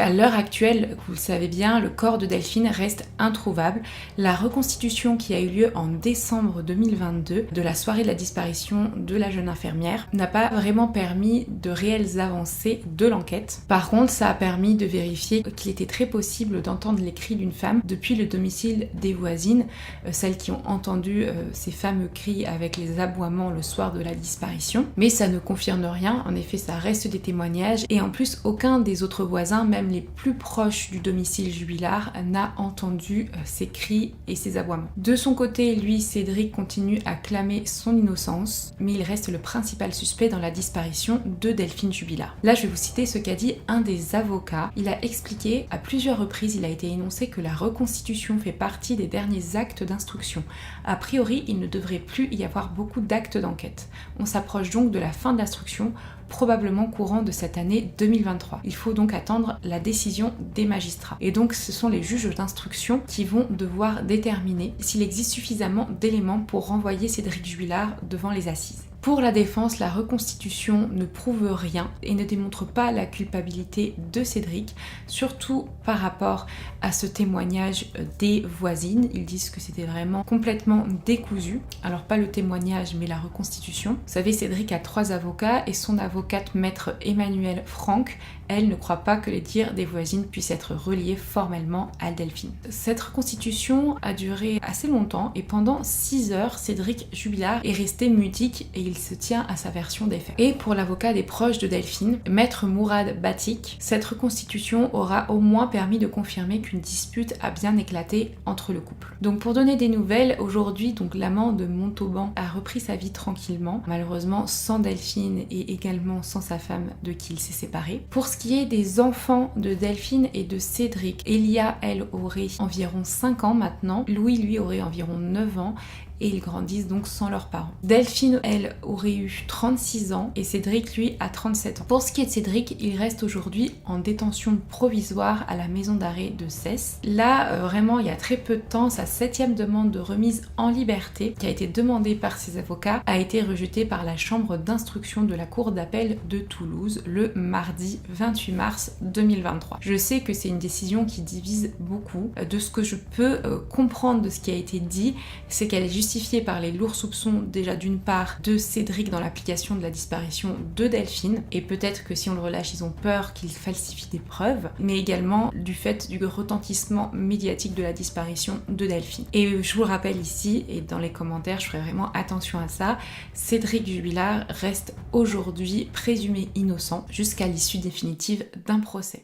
à l'heure actuelle, vous le savez bien, le corps de Delphine reste introuvable. La reconstitution qui a eu lieu en décembre 2022 de la soirée de la disparition de la jeune infirmière n'a pas vraiment permis de réelles avancées de l'enquête. Par contre, ça a permis de vérifier qu'il était très possible d'entendre les cris d'une femme depuis le domicile des voisines, celles qui ont entendu ces fameux cris avec les aboiements le soir de la disparition. Mais ça ne confirme rien, en effet ça reste des témoignages et en plus aucun des autres voisins, même les plus proches du domicile Jubilard, n'a entendu ces cris et ces aboiements. De son côté, lui, Cédric continue à clamer son innocence, mais il reste le principal suspect dans la disparition de Delphine Jubilard. Là, je vais vous citer ce qu'a dit un des avocats. Il a expliqué à plusieurs reprises, il a été énoncé que la reconstitution fait partie des derniers actes d'instruction. A priori, il ne devrait plus y avoir beaucoup d'actes d'enquête. On s'approche donc de la fin de l'instruction, probablement courant de cette année 2023. Il faut donc attendre la décision des magistrats. Et donc ce sont les juges d'instruction qui vont devoir déterminer s'il existe suffisamment d'éléments pour renvoyer Cédric Jubilard devant les assises. Pour la défense, la reconstitution ne prouve rien et ne démontre pas la culpabilité de Cédric, surtout par rapport à ce témoignage des voisines. Ils disent que c'était vraiment complètement décousu. Alors pas le témoignage, mais la reconstitution. Vous savez, Cédric a 3 avocats et son avocate maître Emmanuelle Franck, elle ne croit pas que les dires des voisines puissent être reliés formellement à Delphine. Cette reconstitution a duré assez longtemps et pendant 6 heures, Cédric Jubilard est resté mutique et il se tient à sa version des faits. Et pour l'avocat des proches de Delphine, maître Mourad Batik, cette reconstitution aura au moins permis de confirmer qu'une dispute a bien éclaté entre le couple. Donc pour donner des nouvelles, aujourd'hui, donc l'amant de Montauban a repris sa vie tranquillement, malheureusement sans Delphine et également sans sa femme de qui il s'est séparé. Pour ce qui est des enfants de Delphine et de Cédric, Elia, elle, aurait environ 5 ans maintenant, Louis, lui, aurait environ 9 ans, et ils grandissent donc sans leurs parents. Delphine, elle, aurait eu 36 ans et Cédric, lui, a 37 ans. Pour ce qui est de Cédric, il reste aujourd'hui en détention provisoire à la maison d'arrêt de Cesse. Là, vraiment, il y a très peu de temps, sa 7e demande de remise en liberté, qui a été demandée par ses avocats, a été rejetée par la chambre d'instruction de la cour d'appel de Toulouse le mardi 28 mars 2023. Je sais que c'est une décision qui divise beaucoup. De ce que je peux comprendre de ce qui a été dit, c'est qu'elle est justifiée par les lourds soupçons déjà d'une part de Cédric dans l'application de la disparition de Delphine, et peut-être que si on le relâche ils ont peur qu'il falsifie des preuves, mais également du fait du retentissement médiatique de la disparition de Delphine. Et je vous le rappelle ici et dans les commentaires, je ferai vraiment attention à ça, Cédric Jubilard reste aujourd'hui présumé innocent jusqu'à l'issue définitive d'un procès.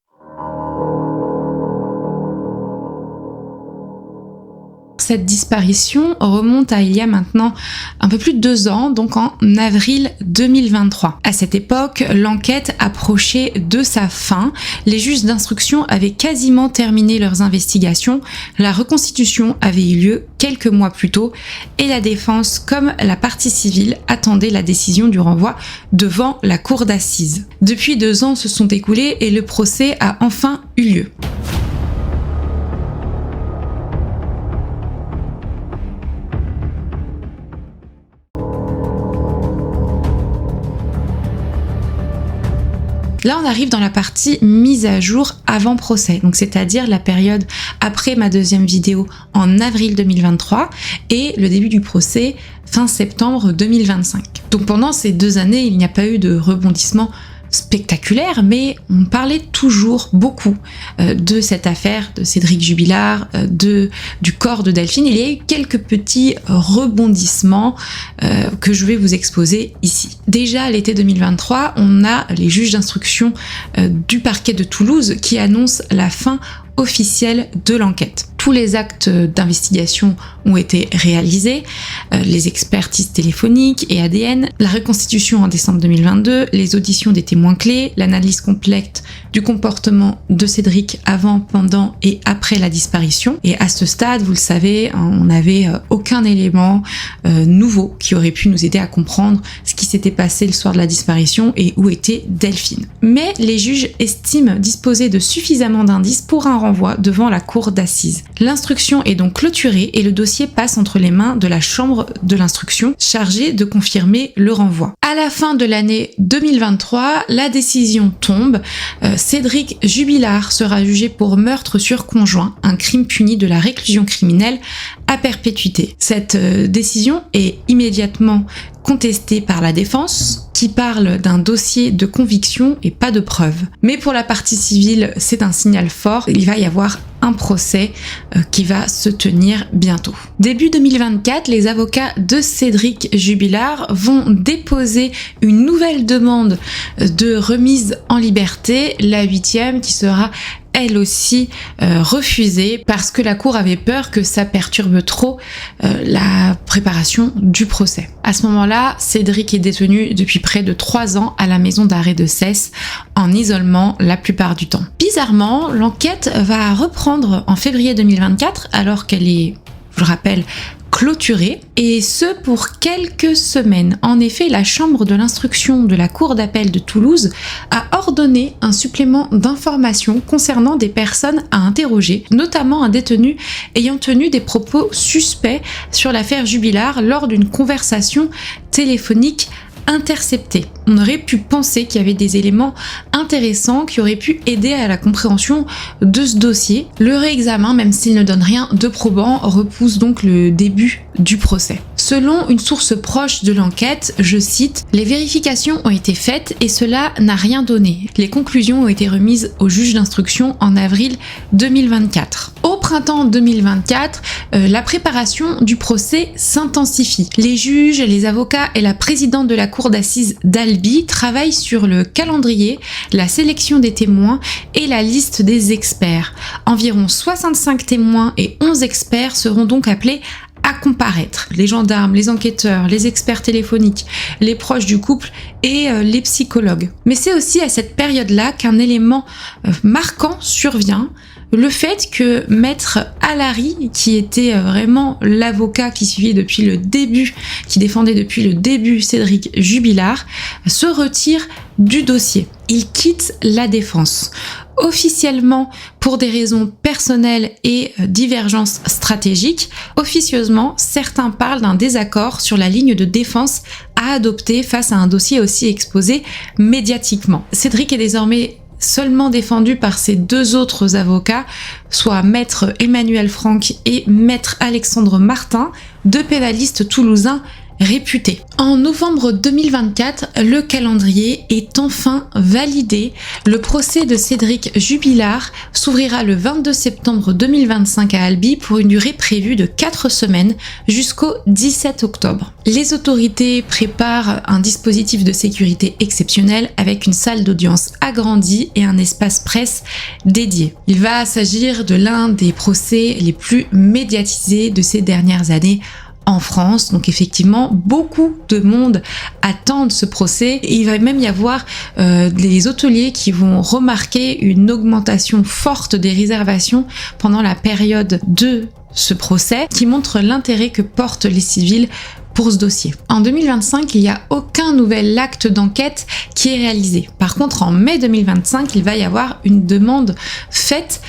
Cette disparition remonte à il y a maintenant un peu plus de 2 ans, donc en avril 2023. À cette époque, l'enquête approchait de sa fin. Les juges d'instruction avaient quasiment terminé leurs investigations. La reconstitution avait eu lieu quelques mois plus tôt et la défense, comme la partie civile, attendait la décision du renvoi devant la cour d'assises. Depuis 2 ans se sont écoulés et le procès a enfin eu lieu. Là, on arrive dans la partie mise à jour avant procès, donc c'est-à-dire la période après ma 2e vidéo en avril 2023 et le début du procès fin septembre 2025. Donc pendant ces 2 années, il n'y a pas eu de rebondissement spectaculaire, mais on parlait toujours beaucoup de cette affaire de Cédric Jubilard, du corps de Delphine. Il y a eu quelques petits rebondissements que je vais vous exposer ici. Déjà à l'été 2023, on a les juges d'instruction du parquet de Toulouse qui annoncent la fin officielle de l'enquête. Tous les actes d'investigation ont été réalisés, les expertises téléphoniques et ADN, la reconstitution en décembre 2022, les auditions des témoins clés, l'analyse complète du comportement de Cédric avant, pendant et après la disparition. Et à ce stade, vous le savez, on n'avait aucun élément nouveau qui aurait pu nous aider à comprendre ce qui s'était passé le soir de la disparition et où était Delphine. Mais les juges estiment disposer de suffisamment d'indices pour un renvoi devant la cour d'assises. L'instruction est donc clôturée et le dossier passe entre les mains de la chambre de l'instruction chargée de confirmer le renvoi. À la fin de l'année 2023, la décision tombe. Cédric Jubilard sera jugé pour meurtre sur conjoint, un crime puni de la réclusion criminelle à perpétuité. Cette décision est immédiatement contestée par la défense, qui parle d'un dossier de conviction et pas de preuve. Mais pour la partie civile, c'est un signal fort. Il va y avoir un procès qui va se tenir bientôt. Début 2024, les avocats de Cédric Jubilard vont déposer une nouvelle demande de remise en liberté, la 8e, qui sera elle aussi refusée parce que la cour avait peur que ça perturbe trop la préparation du procès. À ce moment-là, Cédric est détenu depuis près de 3 ans à la maison d'arrêt de Cesse, en isolement la plupart du temps. Bizarrement, l'enquête va reprendre en février 2024 alors qu'elle est, je le rappelle, clôturée, et ce pour quelques semaines. En effet, la chambre de l'instruction de la cour d'appel de Toulouse a ordonné un supplément d'informations concernant des personnes à interroger, notamment un détenu ayant tenu des propos suspects sur l'affaire Jubilard lors d'une conversation téléphonique intercepté. On aurait pu penser qu'il y avait des éléments intéressants qui auraient pu aider à la compréhension de ce dossier. Le réexamen, même s'il ne donne rien de probant, repousse donc le début du procès. Selon une source proche de l'enquête, je cite, « Les vérifications ont été faites et cela n'a rien donné. Les conclusions ont été remises au juge d'instruction en avril 2024. » Au printemps 2024, la préparation du procès s'intensifie. Les juges, les avocats et la présidente de la cour d'assises d'Albi travaillent sur le calendrier, la sélection des témoins et la liste des experts. Environ 65 témoins et 11 experts seront donc appelés à comparaître. Les gendarmes, les enquêteurs, les experts téléphoniques, les proches du couple et les psychologues. Mais c'est aussi à cette période-là qu'un élément marquant survient, le fait que Maître Allary, qui était vraiment l'avocat qui suivait depuis le début, qui défendait depuis le début Cédric Jubilard, se retire du dossier. Il quitte la défense. Officiellement pour des raisons personnelles et divergences stratégiques, officieusement, certains parlent d'un désaccord sur la ligne de défense à adopter face à un dossier aussi exposé médiatiquement. Cédric est désormais seulement défendu par ses 2 autres avocats, soit Maître Emmanuel Franck et Maître Alexandre Martin, 2 pénalistes toulousains réputés. En novembre 2024, le calendrier est enfin validé. Le procès de Cédric Jubilard s'ouvrira le 22 septembre 2025 à Albi pour une durée prévue de 4 semaines jusqu'au 17 octobre. Les autorités préparent un dispositif de sécurité exceptionnel avec une salle d'audience agrandie et un espace presse dédié. Il va s'agir de l'un des procès les plus médiatisés de ces dernières années en France, donc effectivement beaucoup de monde attendent ce procès et il va même y avoir des hôteliers qui vont remarquer une augmentation forte des réservations pendant la période de ce procès qui montre l'intérêt que portent les civils pour ce dossier. En 2025, il n'y a aucun nouvel acte d'enquête qui est réalisé. Par contre, en mai 2025, il va y avoir une demande faite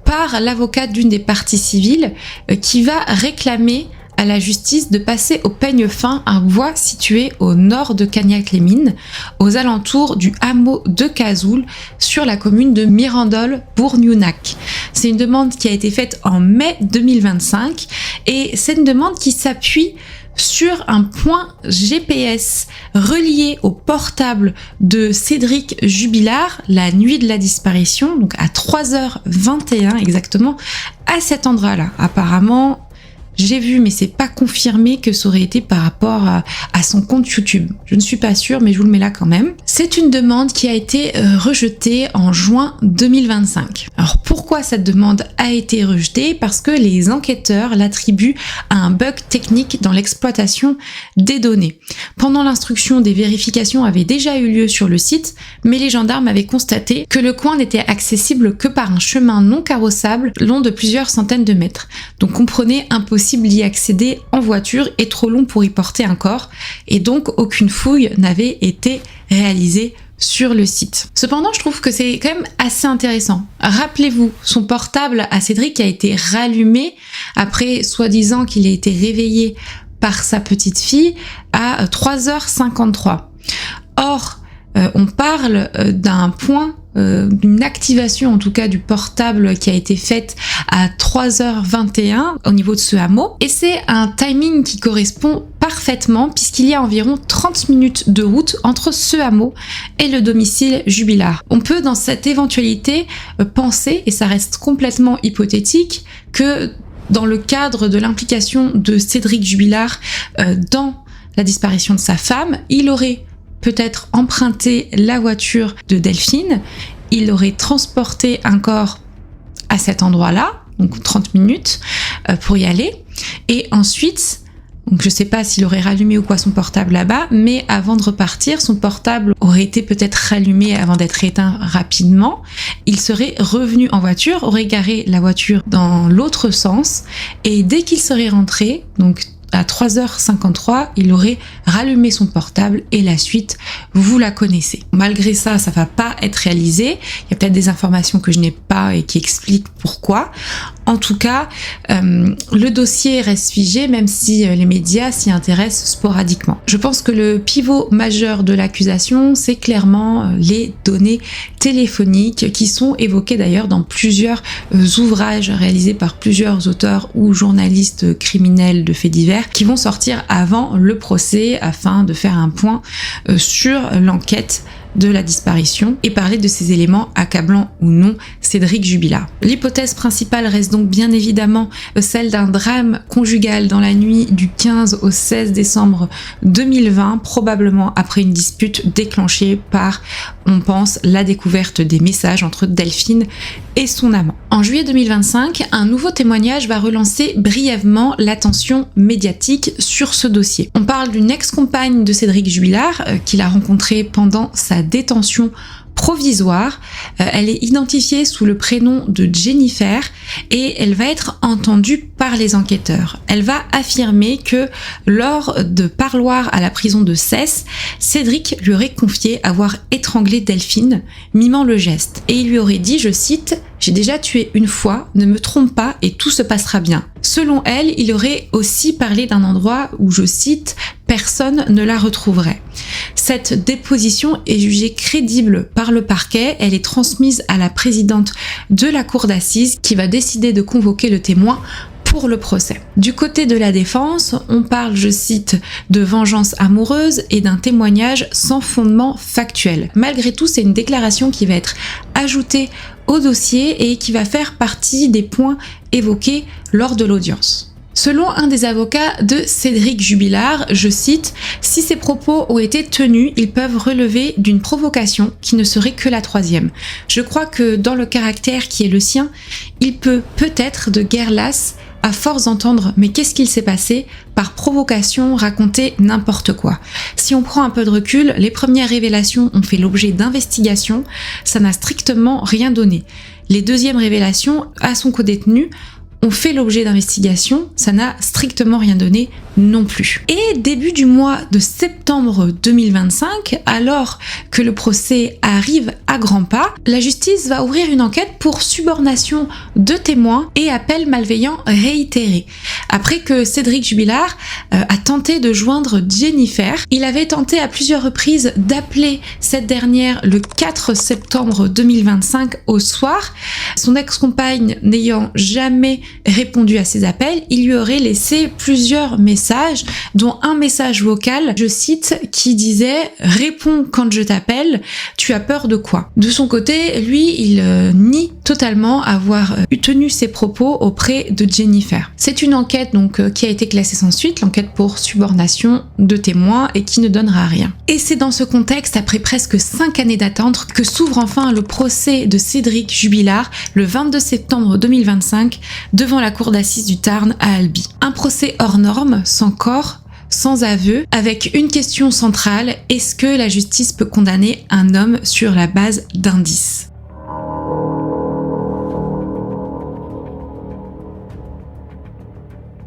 par l'avocat d'une des parties civiles qui va réclamer à la justice de passer au peigne fin un bois situé au nord de Cagnac-les-Mines, aux alentours du hameau de Cazoul, sur la commune de Mirandol-Bourgnenac. C'est une demande qui a été faite en mai 2025 et c'est une demande qui s'appuie sur un point GPS relié au portable de Cédric Jubilard la nuit de la disparition, donc à 3h21 exactement, à cet endroit-là. Apparemment, j'ai vu, mais c'est pas confirmé que ça aurait été par rapport à son compte YouTube. Je ne suis pas sûre, mais je vous le mets là quand même. C'est une demande qui a été rejetée en juin 2025. Alors pourquoi cette demande a été rejetée? Parce que les enquêteurs l'attribuent à un bug technique dans l'exploitation des données. Pendant l'instruction, des vérifications avaient déjà eu lieu sur le site, mais les gendarmes avaient constaté que le coin n'était accessible que par un chemin non carrossable long de plusieurs centaines de mètres. Donc comprenez, impossible d'y accéder en voiture et trop long pour y porter un corps, et donc aucune fouille n'avait été réalisée sur le site. Cependant, je trouve que c'est quand même assez intéressant. Rappelez-vous, son portable à Cédric a été rallumé après soi-disant qu'il a été réveillé par sa petite fille à 3h53. Or, on parle d'un point, d'une activation en tout cas du portable qui a été faite à 3h21 au niveau de ce hameau. Et c'est un timing qui correspond parfaitement puisqu'il y a environ 30 minutes de route entre ce hameau et le domicile Jubilard. On peut dans cette éventualité penser, et ça reste complètement hypothétique, que dans le cadre de l'implication de Cédric Jubilard dans la disparition de sa femme, il aurait peut-être emprunté la voiture de Delphine, il aurait transporté un corps à cet endroit-là, donc 30 minutes pour y aller, et ensuite, donc je sais pas s'il aurait rallumé ou quoi son portable là-bas, mais avant de repartir, son portable aurait été peut-être rallumé avant d'être éteint rapidement, il serait revenu en voiture, aurait garé la voiture dans l'autre sens, et dès qu'il serait rentré, donc à 3h53, il aurait rallumé son portable et la suite, vous la connaissez. Malgré ça, ça va pas être réalisé. Il y a peut-être des informations que je n'ai pas et qui expliquent pourquoi. En tout cas, le dossier reste figé, même si les médias s'y intéressent sporadiquement. Je pense que le pivot majeur de l'accusation, c'est clairement les données téléphoniques qui sont évoquées d'ailleurs dans plusieurs ouvrages réalisés par plusieurs auteurs ou journalistes criminels de faits divers qui vont sortir avant le procès afin de faire un point sur l'enquête de la disparition et parler de ces éléments accablant ou non Cédric Jubilard. L'hypothèse principale reste donc bien évidemment celle d'un drame conjugal dans la nuit du 15 au 16 décembre 2020, probablement après une dispute déclenchée par, on pense, la découverte des messages entre Delphine et son amant. En juillet 2025, un nouveau témoignage va relancer brièvement l'attention médiatique sur ce dossier. On parle d'une ex-compagne de Cédric Jubilard qu'il a rencontrée pendant sa détention provisoire. Elle est identifiée sous le prénom de Jennifer et elle va être entendue par les enquêteurs. Elle va affirmer que lors de parloirs à la prison de Cesse, Cédric lui aurait confié avoir étranglé Delphine, mimant le geste. Et il lui aurait dit, je cite, « J'ai déjà tué une fois, ne me trompe pas et tout se passera bien ». Selon elle, il aurait aussi parlé d'un endroit où, je cite, « personne ne la retrouverait ». Cette déposition est jugée crédible par le parquet, elle est transmise à la présidente de la cour d'assises qui va décider de convoquer le témoin pour le procès. Du côté de la défense, on parle, je cite, de vengeance amoureuse et d'un témoignage sans fondement factuel. Malgré tout, c'est une déclaration qui va être ajoutée au dossier et qui va faire partie des points évoqués lors de l'audience. Selon un des avocats de Cédric Jubilard, je cite, « Si ces propos ont été tenus, ils peuvent relever d'une provocation qui ne serait que la troisième. Je crois que dans le caractère qui est le sien, il peut peut-être de guerre lasse à force d'entendre « mais qu'est-ce qu'il s'est passé ?» par provocation raconter n'importe quoi. Si on prend un peu de recul, les premières révélations ont fait l'objet d'investigations, ça n'a strictement rien donné. Les deuxièmes révélations à son codétenu ont fait l'objet d'investigations, ça n'a strictement rien donné non plus. Et début du mois de septembre 2025, alors que le procès arrive à grands pas, la justice va ouvrir une enquête pour subornation de témoins et appel malveillant réitéré. Après que Cédric Jubilard a tenté de joindre Jennifer, il avait tenté à plusieurs reprises d'appeler cette dernière le 4 septembre 2025 au soir. Son ex-compagne n'ayant jamais répondu à ses appels, il lui aurait laissé plusieurs messages, dont un message vocal, je cite, qui disait « Réponds quand je t'appelle, tu as peur de quoi ?» De son côté, lui, il nie totalement avoir tenu ses propos auprès de Jennifer. C'est une enquête donc qui a été classée sans suite, l'enquête pour subornation de témoins et qui ne donnera rien. Et c'est dans ce contexte, après presque 5 années d'attente, que s'ouvre enfin le procès de Cédric Jubilard le 22 septembre 2025 devant la cour d'assises du Tarn à Albi. Un procès hors norme, sans corps, sans aveu, avec une question centrale, est-ce que la justice peut condamner un homme sur la base d'indices ?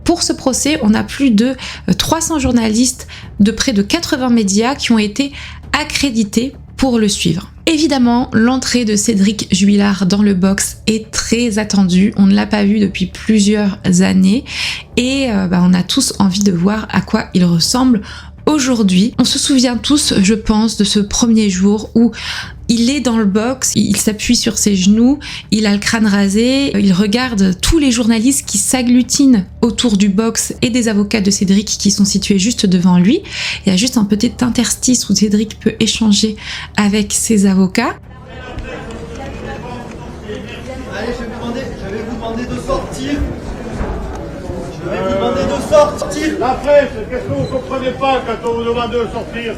Pour ce procès, on a plus de 300 journalistes de près de 80 médias qui ont été accrédités pour le suivre. Évidemment, l'entrée de Cédric Jubilard dans le box est très attendue. On ne l'a pas vu depuis plusieurs années et on a tous envie de voir à quoi il ressemble aujourd'hui. On se souvient tous, je pense, de ce premier jour où il est dans le box, il s'appuie sur ses genoux, il a le crâne rasé, il regarde tous les journalistes qui s'agglutinent autour du box et des avocats de Cédric qui sont situés juste devant lui. Il y a juste un petit interstice où Cédric peut échanger avec ses avocats. Allez, je vais vous demander de sortir. Je vais vous demander de sortir. La presse, qu'est-ce que vous ne comprenez pas quand on vous demande de sortir?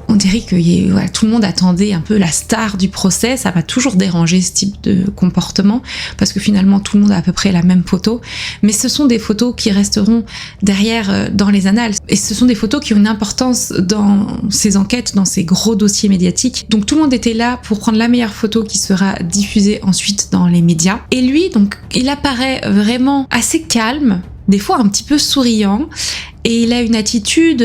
On dirait que voilà, tout le monde attendait un peu la star du procès. Ça m'a toujours dérangé ce type de comportement parce que finalement tout le monde a à peu près la même photo. Mais ce sont des photos qui resteront derrière dans les annales. Et ce sont des photos qui ont une importance dans ces enquêtes, dans ces gros dossiers médiatiques. Donc tout le monde était là pour prendre la meilleure photo qui sera diffusée ensuite dans les médias. Et lui, donc, il apparaît vraiment assez calme, des fois un petit peu souriant. Et il a une attitude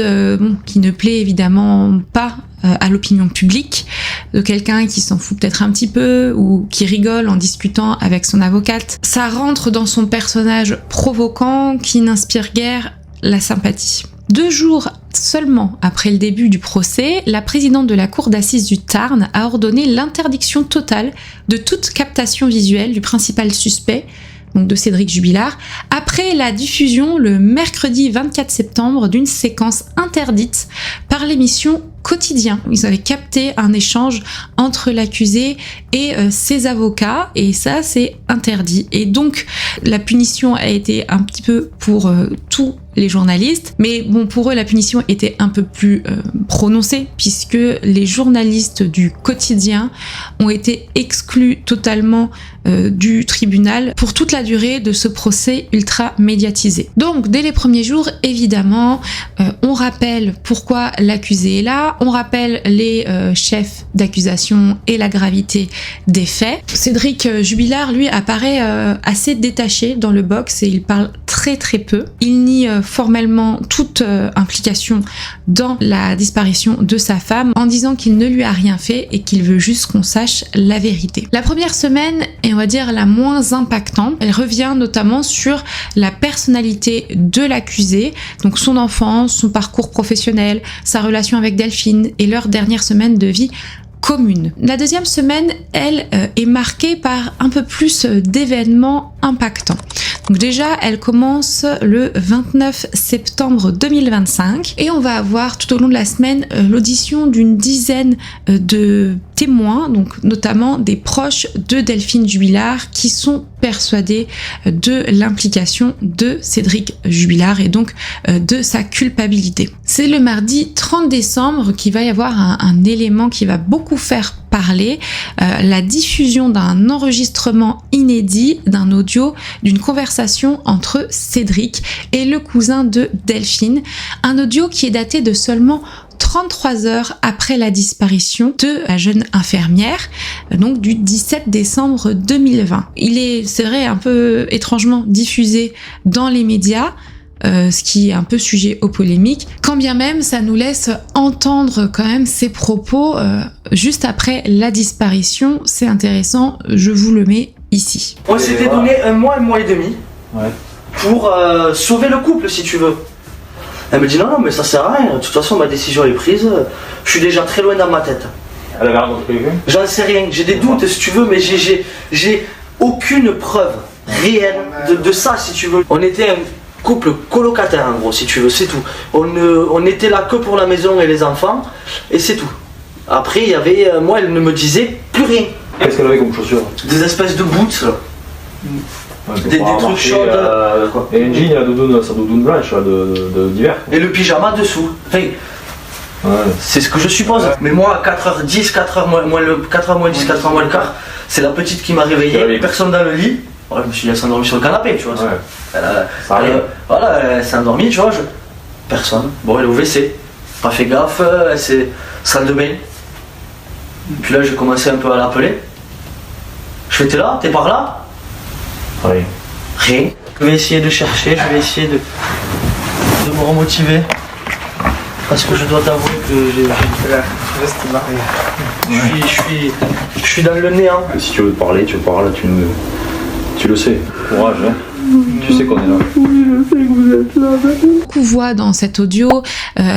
qui ne plaît évidemment pas à l'opinion publique, de quelqu'un qui s'en fout peut-être un petit peu ou qui rigole en discutant avec son avocate. Ça rentre dans son personnage provoquant qui n'inspire guère la sympathie. 2 jours seulement après le début du procès, la présidente de la cour d'assises du Tarn a ordonné l'interdiction totale de toute captation visuelle du principal suspect, donc de Cédric Jubilard, après la diffusion le mercredi 24 septembre d'une séquence interdite par l'émission Quotidien. Ils avaient capté un échange entre l'accusé et ses avocats et ça c'est interdit. Et donc la punition a été un petit peu pour tous les journalistes, mais bon, pour eux la punition était un peu plus prononcée puisque les journalistes du Quotidien ont été exclus totalement du tribunal pour toute la durée de ce procès ultra médiatisé. Donc dès les premiers jours, évidemment, on rappelle pourquoi l'accusé est là, on rappelle les chefs d'accusation et la gravité des faits. Cédric Jubilard, lui, apparaît assez détaché dans le box et il parle très très peu. Il nie formellement toute implication dans la disparition de sa femme en disant qu'il ne lui a rien fait et qu'il veut juste qu'on sache la vérité. La première semaine est, on va dire, la moins impactante. Elle revient notamment sur la personnalité de l'accusé, donc son enfance, son parcours professionnel, sa relation avec Delphine et leur dernière semaine de vie commune. La deuxième semaine, elle, est marquée par un peu plus d'événements impactants. Donc déjà, elle commence le 29 septembre 2025 et on va avoir tout au long de la semaine l'audition d'une dizaine de témoins, donc notamment des proches de Delphine Jubilard qui sont persuadés de l'implication de Cédric Jubilard et donc de sa culpabilité. C'est le mardi 30 décembre qu'il va y avoir un élément qui va beaucoup faire parler, la diffusion d'un enregistrement inédit d'un audio d'une conversation entre Cédric et le cousin de Delphine, un audio qui est daté de seulement 33 heures après la disparition de la jeune infirmière, donc du 17 décembre 2020. Il est, c'est vrai, un peu étrangement diffusé dans les médias, ce qui est un peu sujet aux polémiques, quand bien même ça nous laisse entendre quand même ses propos juste après la disparition. C'est intéressant, je vous le mets ici. On s'était donné un mois et demi pour sauver le couple, si tu veux. Elle me dit non, mais ça sert à rien, de toute façon ma décision est prise, je suis déjà très loin dans ma tête. Elle avait rien prévu? J'en sais rien, j'ai des doutes si tu veux, mais j'ai aucune preuve réelle de ça, si tu veux. On était un couple colocataire en gros, si tu veux, c'est tout. On était là que pour la maison et les enfants, et c'est tout. Après, il y avait, moi, elle ne me disait plus rien. Qu'est-ce qu'elle avait comme chaussures? Des espèces de boots, là. Des trucs chauds. Et une jean, sa doudoune blanche d'hiver. Et le pyjama dessous. Enfin, c'est ce que je suppose. Mais moi, à 4h10, 4h moins 10, 4h moins le quart, c'est la petite qui m'a réveillé, personne dans le lit. Je me suis laissé endormir sur le canapé, tu vois. Elle s'est endormie, tu vois. Personne. Bon, elle est au WC. Pas fait gaffe, c'est salle de bain. Puis là, j'ai commencé un peu à l'appeler. Je fais, t'es là? T'es par là? Rien. Je vais essayer de chercher, je vais essayer de me remotiver. Parce que je dois t'avouer que j'ai reste marié. Je suis dans le néant. Si tu veux parler, tu parles, tu le sais. Courage, hein. Tu sais qu'on est là. Oui, je sais que vous êtes là. On voit dans cet audio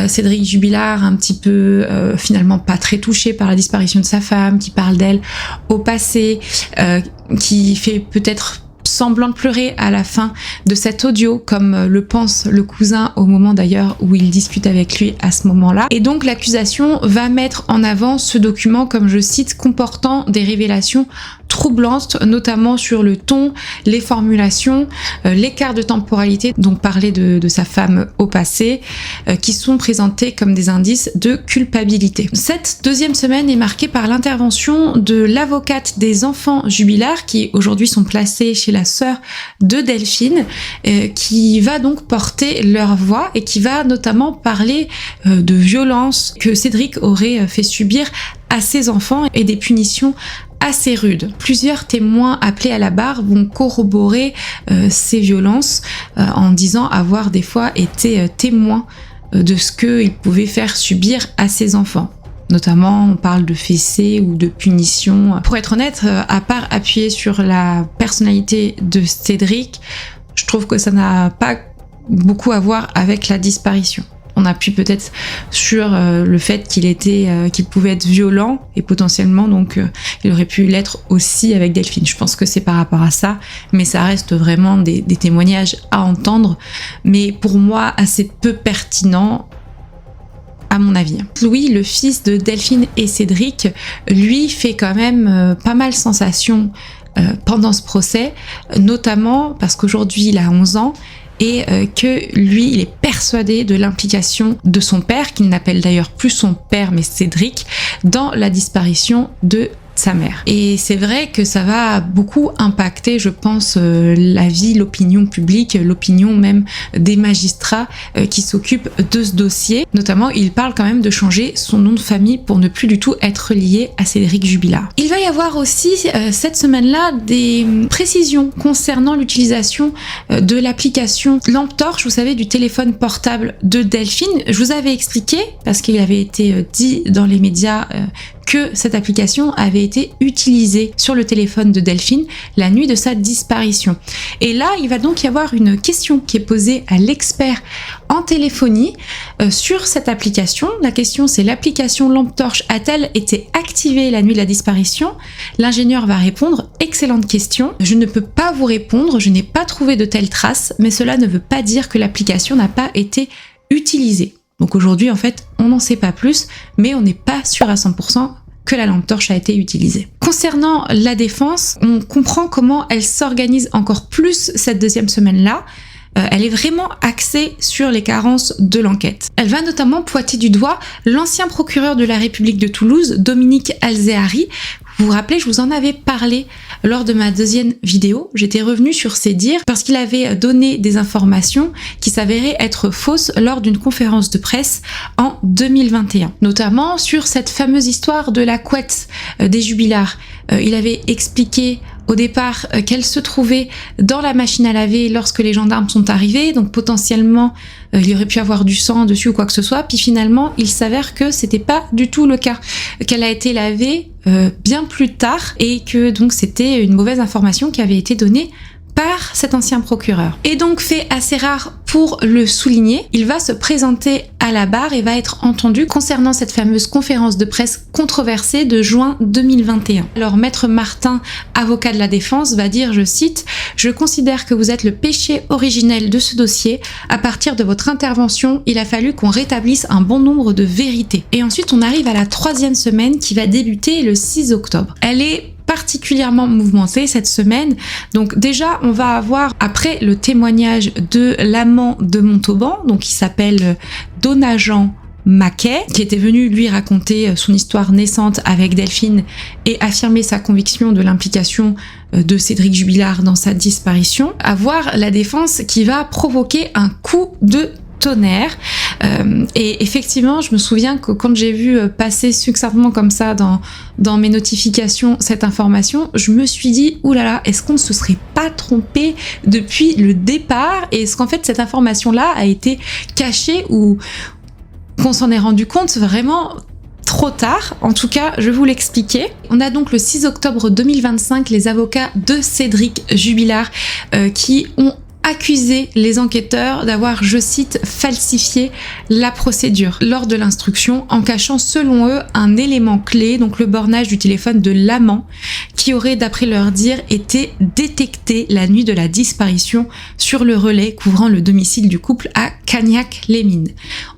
Cédric Jubilard un petit peu finalement pas très touché par la disparition de sa femme, qui parle d'elle au passé, qui fait peut-être semblant de pleurer à la fin de cet audio, comme le pense le cousin au moment d'ailleurs où il discute avec lui à ce moment-là. Et donc l'accusation va mettre en avant ce document, comme je cite, comportant des révélations troublantes, notamment sur le ton, les formulations, l'écart de temporalité, donc parler de sa femme au passé, qui sont présentés comme des indices de culpabilité. Cette deuxième semaine est marquée par l'intervention de l'avocate des enfants Jubilard, qui aujourd'hui sont placés chez la sœur de Delphine, qui va donc porter leur voix et qui va notamment parler de violences que Cédric aurait fait subir à ses enfants et des punitions assez rudes. Plusieurs témoins appelés à la barre vont corroborer ces violences en disant avoir des fois été témoins de ce qu'il pouvait faire subir à ses enfants. Notamment, on parle de fessées ou de punitions. Pour être honnête, à part appuyer sur la personnalité de Cédric, je trouve que ça n'a pas beaucoup à voir avec la disparition. On appuie peut-être sur le fait qu'il pouvait être violent et potentiellement donc il aurait pu l'être aussi avec Delphine. Je pense que c'est par rapport à ça, mais ça reste vraiment des témoignages à entendre, mais pour moi assez peu pertinents à mon avis. Louis, le fils de Delphine et Cédric, lui fait quand même pas mal sensation pendant ce procès, notamment parce qu'aujourd'hui il a 11 ans et que lui, il est persuadé de l'implication de son père, qu'il n'appelle d'ailleurs plus son père mais Cédric, dans la disparition de sa mère. Et c'est vrai que ça va beaucoup impacter, je pense, la vie, l'opinion publique, l'opinion même des magistrats qui s'occupent de ce dossier. Notamment, il parle quand même de changer son nom de famille pour ne plus du tout être lié à Cédric Jubilard. Il va y avoir aussi cette semaine-là des précisions concernant l'utilisation de l'application lampe torche, vous savez, du téléphone portable de Delphine. Je vous avais expliqué, parce qu'il avait été dit dans les médias que cette application avait été utilisée sur le téléphone de Delphine la nuit de sa disparition. Et là, il va donc y avoir une question qui est posée à l'expert en téléphonie sur cette application. La question, c'est: l'application lampe torche a-t-elle été activée la nuit de la disparition? L'ingénieur va répondre: excellente question. Je ne peux pas vous répondre, je n'ai pas trouvé de telles traces, mais cela ne veut pas dire que l'application n'a pas été utilisée. Donc aujourd'hui, en fait, on n'en sait pas plus, mais on n'est pas sûr à 100% que la lampe torche a été utilisée. Concernant la défense, on comprend comment elle s'organise encore plus cette deuxième semaine-là. Elle est vraiment axée sur les carences de l'enquête. Elle va notamment pointer du doigt l'ancien procureur de la République de Toulouse, Dominique Alzehari. Vous vous rappelez, je vous en avais parlé lors de ma deuxième vidéo. J'étais revenue sur ses dires parce qu'il avait donné des informations qui s'avéraient être fausses lors d'une conférence de presse en 2021. Notamment sur cette fameuse histoire de la couette des Jubilard. Il avait expliqué au départ qu'elle se trouvait dans la machine à laver lorsque les gendarmes sont arrivés, donc potentiellement il y aurait pu avoir du sang dessus ou quoi que ce soit, puis finalement il s'avère que c'était pas du tout le cas, qu'elle a été lavée bien plus tard et que donc c'était une mauvaise information qui avait été donnée par cet ancien procureur. Et donc, fait assez rare pour le souligner, il va se présenter à la barre et va être entendu concernant cette fameuse conférence de presse controversée de juin 2021. Alors, Maître Martin, avocat de la défense, va dire, je cite: « Je considère que vous êtes le péché originel de ce dossier. À partir de votre intervention, il a fallu qu'on rétablisse un bon nombre de vérités. » Et ensuite, on arrive à la troisième semaine qui va débuter le 6 octobre. Elle est particulièrement mouvementée cette semaine. Donc déjà, on va avoir, après le témoignage de l'amant de Montauban, donc qui s'appelle Donajan Maquet, qui était venu lui raconter son histoire naissante avec Delphine et affirmer sa conviction de l'implication de Cédric Jubilard dans sa disparition, avoir la défense qui va provoquer un coup de tonnerre. Et effectivement, je me souviens que quand j'ai vu passer succinctement comme ça dans mes notifications cette information, je me suis dit, oulala, est-ce qu'on ne se serait pas trompé depuis le départ? Et est-ce qu'en fait cette information-là a été cachée ou qu'on s'en est rendu compte vraiment trop tard. En tout cas, je vais vous l'expliquer. On a donc le 6 octobre 2025 les avocats de Cédric Jubilard qui ont accusé les enquêteurs d'avoir, je cite, falsifié la procédure lors de l'instruction en cachant selon eux un élément clé, donc le bornage du téléphone de l'amant qui aurait, d'après leur dire, été détecté la nuit de la disparition sur le relais couvrant le domicile du couple à Cagnac-les-Mines.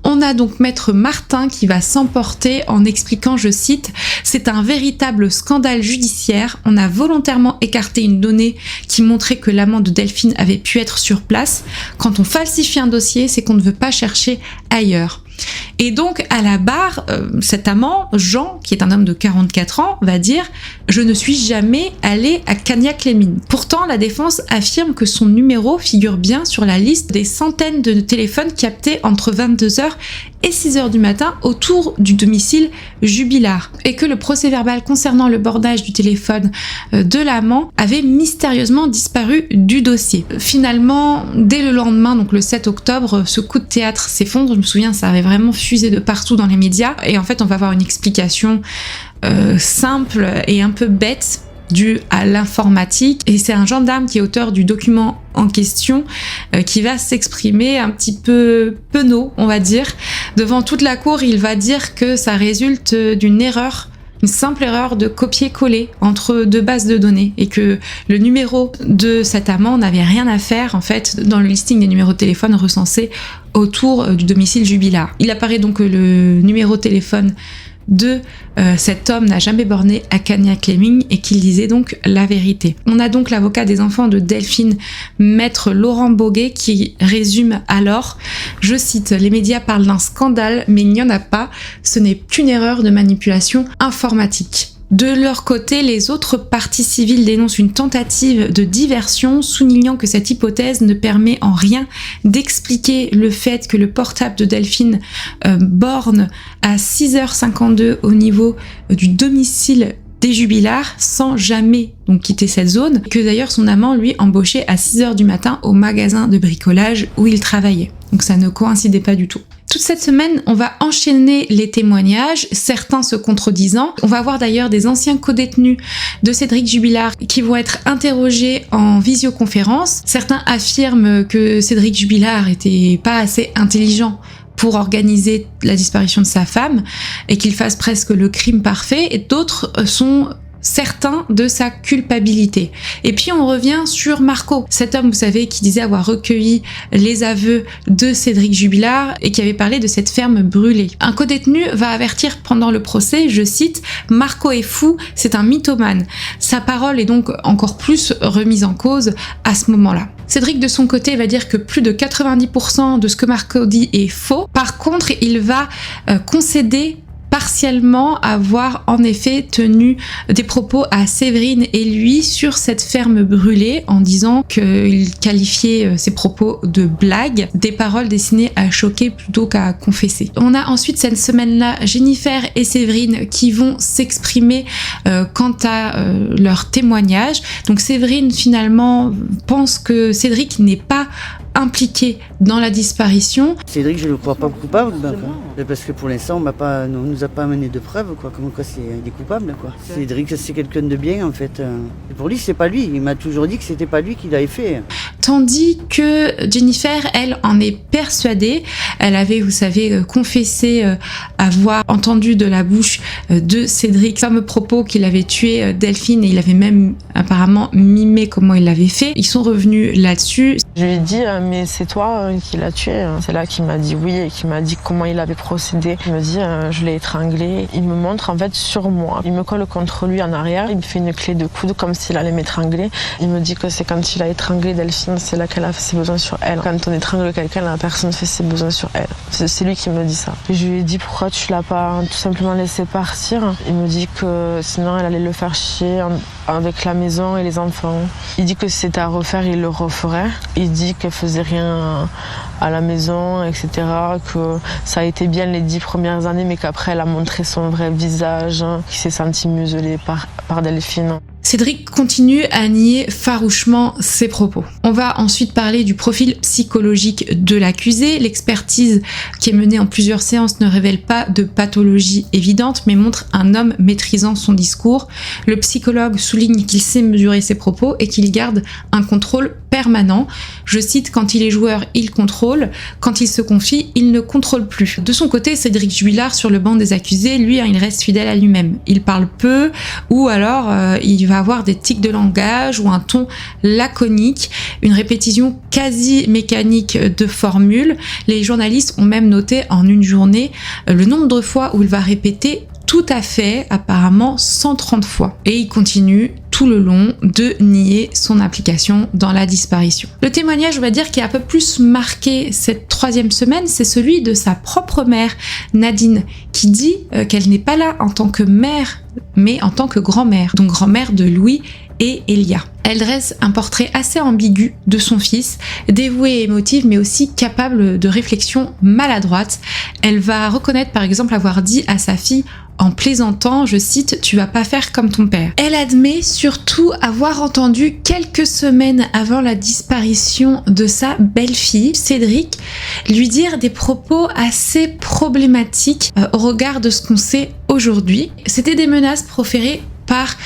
On a donc maître Martin qui va s'emporter en expliquant, je cite, « C'est un véritable scandale judiciaire. On a volontairement écarté une donnée qui montrait que l'amant de Delphine avait pu être sur place. Quand on falsifie un dossier, c'est qu'on ne veut pas chercher ailleurs. » Et donc, à la barre, cet amant, Jean, qui est un homme de 44 ans, va dire « Je ne suis jamais allé à Cagnac-les-Mines ». Pourtant, la défense affirme que son numéro figure bien sur la liste des centaines de téléphones captés entre 22h et 6h du matin autour du domicile Jubilard, et que le procès-verbal concernant le bornage du téléphone de l'amant avait mystérieusement disparu du dossier. Finalement, dès le lendemain, donc le 7 octobre, ce coup de théâtre s'effondre. Je me souviens, ça avait vraiment fusé de partout dans les médias, et en fait on va avoir une explication simple et un peu bête due à l'informatique, et c'est un gendarme qui est auteur du document en question qui va s'exprimer un petit peu penaud, on va dire. Devant toute la cour, il va dire que ça résulte d'une erreur, une simple erreur de copier-coller entre deux bases de données, et que le numéro de cet amant n'avait rien à faire en fait dans le listing des numéros de téléphone recensés autour du domicile Jubilard. Il apparaît donc que le numéro de téléphone de cet homme n'a jamais borné à Cagnac-les-Mines et qu'il disait donc la vérité. On a donc l'avocat des enfants de Delphine, maître Laurent Boguet, qui résume alors, je cite, « Les médias parlent d'un scandale, mais il n'y en a pas, ce n'est qu'une erreur de manipulation informatique ». De leur côté, les autres parties civiles dénoncent une tentative de diversion, soulignant que cette hypothèse ne permet en rien d'expliquer le fait que le portable de Delphine borne à 6h52 au niveau du domicile des Jubilards sans jamais donc quitter cette zone, et que d'ailleurs son amant lui embauchait à 6h du matin au magasin de bricolage où il travaillait. Donc ça ne coïncidait pas du tout. Toute cette semaine, on va enchaîner les témoignages, certains se contredisant. On va voir d'ailleurs des anciens codétenus de Cédric Jubilard qui vont être interrogés en visioconférence. Certains affirment que Cédric Jubilard était pas assez intelligent pour organiser la disparition de sa femme et qu'il fasse presque le crime parfait, et d'autres sont certains de sa culpabilité. Et puis on revient sur Marco, cet homme, vous savez, qui disait avoir recueilli les aveux de Cédric Jubilard et qui avait parlé de cette ferme brûlée. Un codétenu va avertir pendant le procès, je cite, « Marco est fou, c'est un mythomane ». Sa parole est donc encore plus remise en cause à ce moment-là. Cédric, de son côté, va dire que plus de 90% de ce que Marco dit est faux. Par contre, il va concéder partiellement avoir en effet tenu des propos à Séverine et lui sur cette ferme brûlée, en disant qu'il qualifiait ses propos de blagues, des paroles destinées à choquer plutôt qu'à confesser. On a ensuite cette semaine-là Jennifer et Séverine qui vont s'exprimer quant à leur témoignage. Donc Séverine finalement pense que Cédric n'est pas impliqué dans la disparition. Cédric, je ne le crois pas coupable, parce que pour l'instant, on nous a pas amené de preuves, quoi. Comme quoi, il est coupable, quoi. Cédric, c'est quelqu'un de bien, en fait. Et pour lui, c'est pas lui. Il m'a toujours dit que c'était pas lui qui l'avait fait. Tandis que Jennifer, elle, en est persuadée. Elle avait, vous savez, confessé avoir entendu de la bouche de Cédric fameux propos qu'il avait tué Delphine, et il avait même apparemment mimé comment il l'avait fait. Ils sont revenus là-dessus. Je lui ai dit mais c'est toi qui l'as tué. C'est là qu'il m'a dit oui et qu'il m'a dit comment il avait procédé. Il me dit je l'ai étranglé. Il me montre en fait sur moi. Il me colle contre lui en arrière. Il me fait une clé de coude comme s'il allait m'étrangler. Il me dit que c'est quand il a étranglé Delphine, c'est là qu'elle a fait ses besoins sur elle. Quand on étrangle quelqu'un, la personne fait ses besoins sur elle. C'est lui qui me dit ça. Et je lui ai dit pourquoi tu l'as pas tout simplement laissé partir. Il me dit que sinon elle allait le faire chier avec la maison et les enfants. Il dit que si c'était à refaire, il le referait. Il dit qu'elle faisait rien à la maison, etc. Que ça a été bien les 10 premières années, mais qu'après elle a montré son vrai visage, qu'il s'est senti muselé par Delphine. Cédric continue à nier farouchement ses propos. On va ensuite parler du profil psychologique de l'accusé. L'expertise qui est menée en plusieurs séances ne révèle pas de pathologie évidente, mais montre un homme maîtrisant son discours. Le psychologue souligne qu'il sait mesurer ses propos et qu'il garde un contrôle permanent. Je cite, quand il est joueur, il contrôle. Quand il se confie, il ne contrôle plus. De son côté, Cédric Jubilard, sur le banc des accusés, lui, il reste fidèle à lui-même. Il parle peu, ou alors il va avoir des tics de langage ou un ton laconique, une répétition quasi mécanique de formules. Les journalistes ont même noté en une journée le nombre de fois où il va répéter tout à fait, apparemment 130 fois. Et il continue tout le long de nier son implication dans la disparition. Le témoignage, on va dire, qui a un peu plus marqué cette 3e semaine, c'est celui de sa propre mère, Nadine, qui dit qu'elle n'est pas là en tant que mère, mais en tant que grand-mère, donc grand-mère de Louis et Elia. Elle dresse un portrait assez ambigu de son fils, dévoué et émotif, mais aussi capable de réflexion maladroite. Elle va reconnaître par exemple avoir dit à sa fille en plaisantant, je cite, « Tu vas pas faire comme ton père ». Elle admet surtout avoir entendu quelques semaines avant la disparition de sa belle-fille, Cédric, lui dire des propos assez problématiques au regard de ce qu'on sait aujourd'hui. C'était des menaces proférées par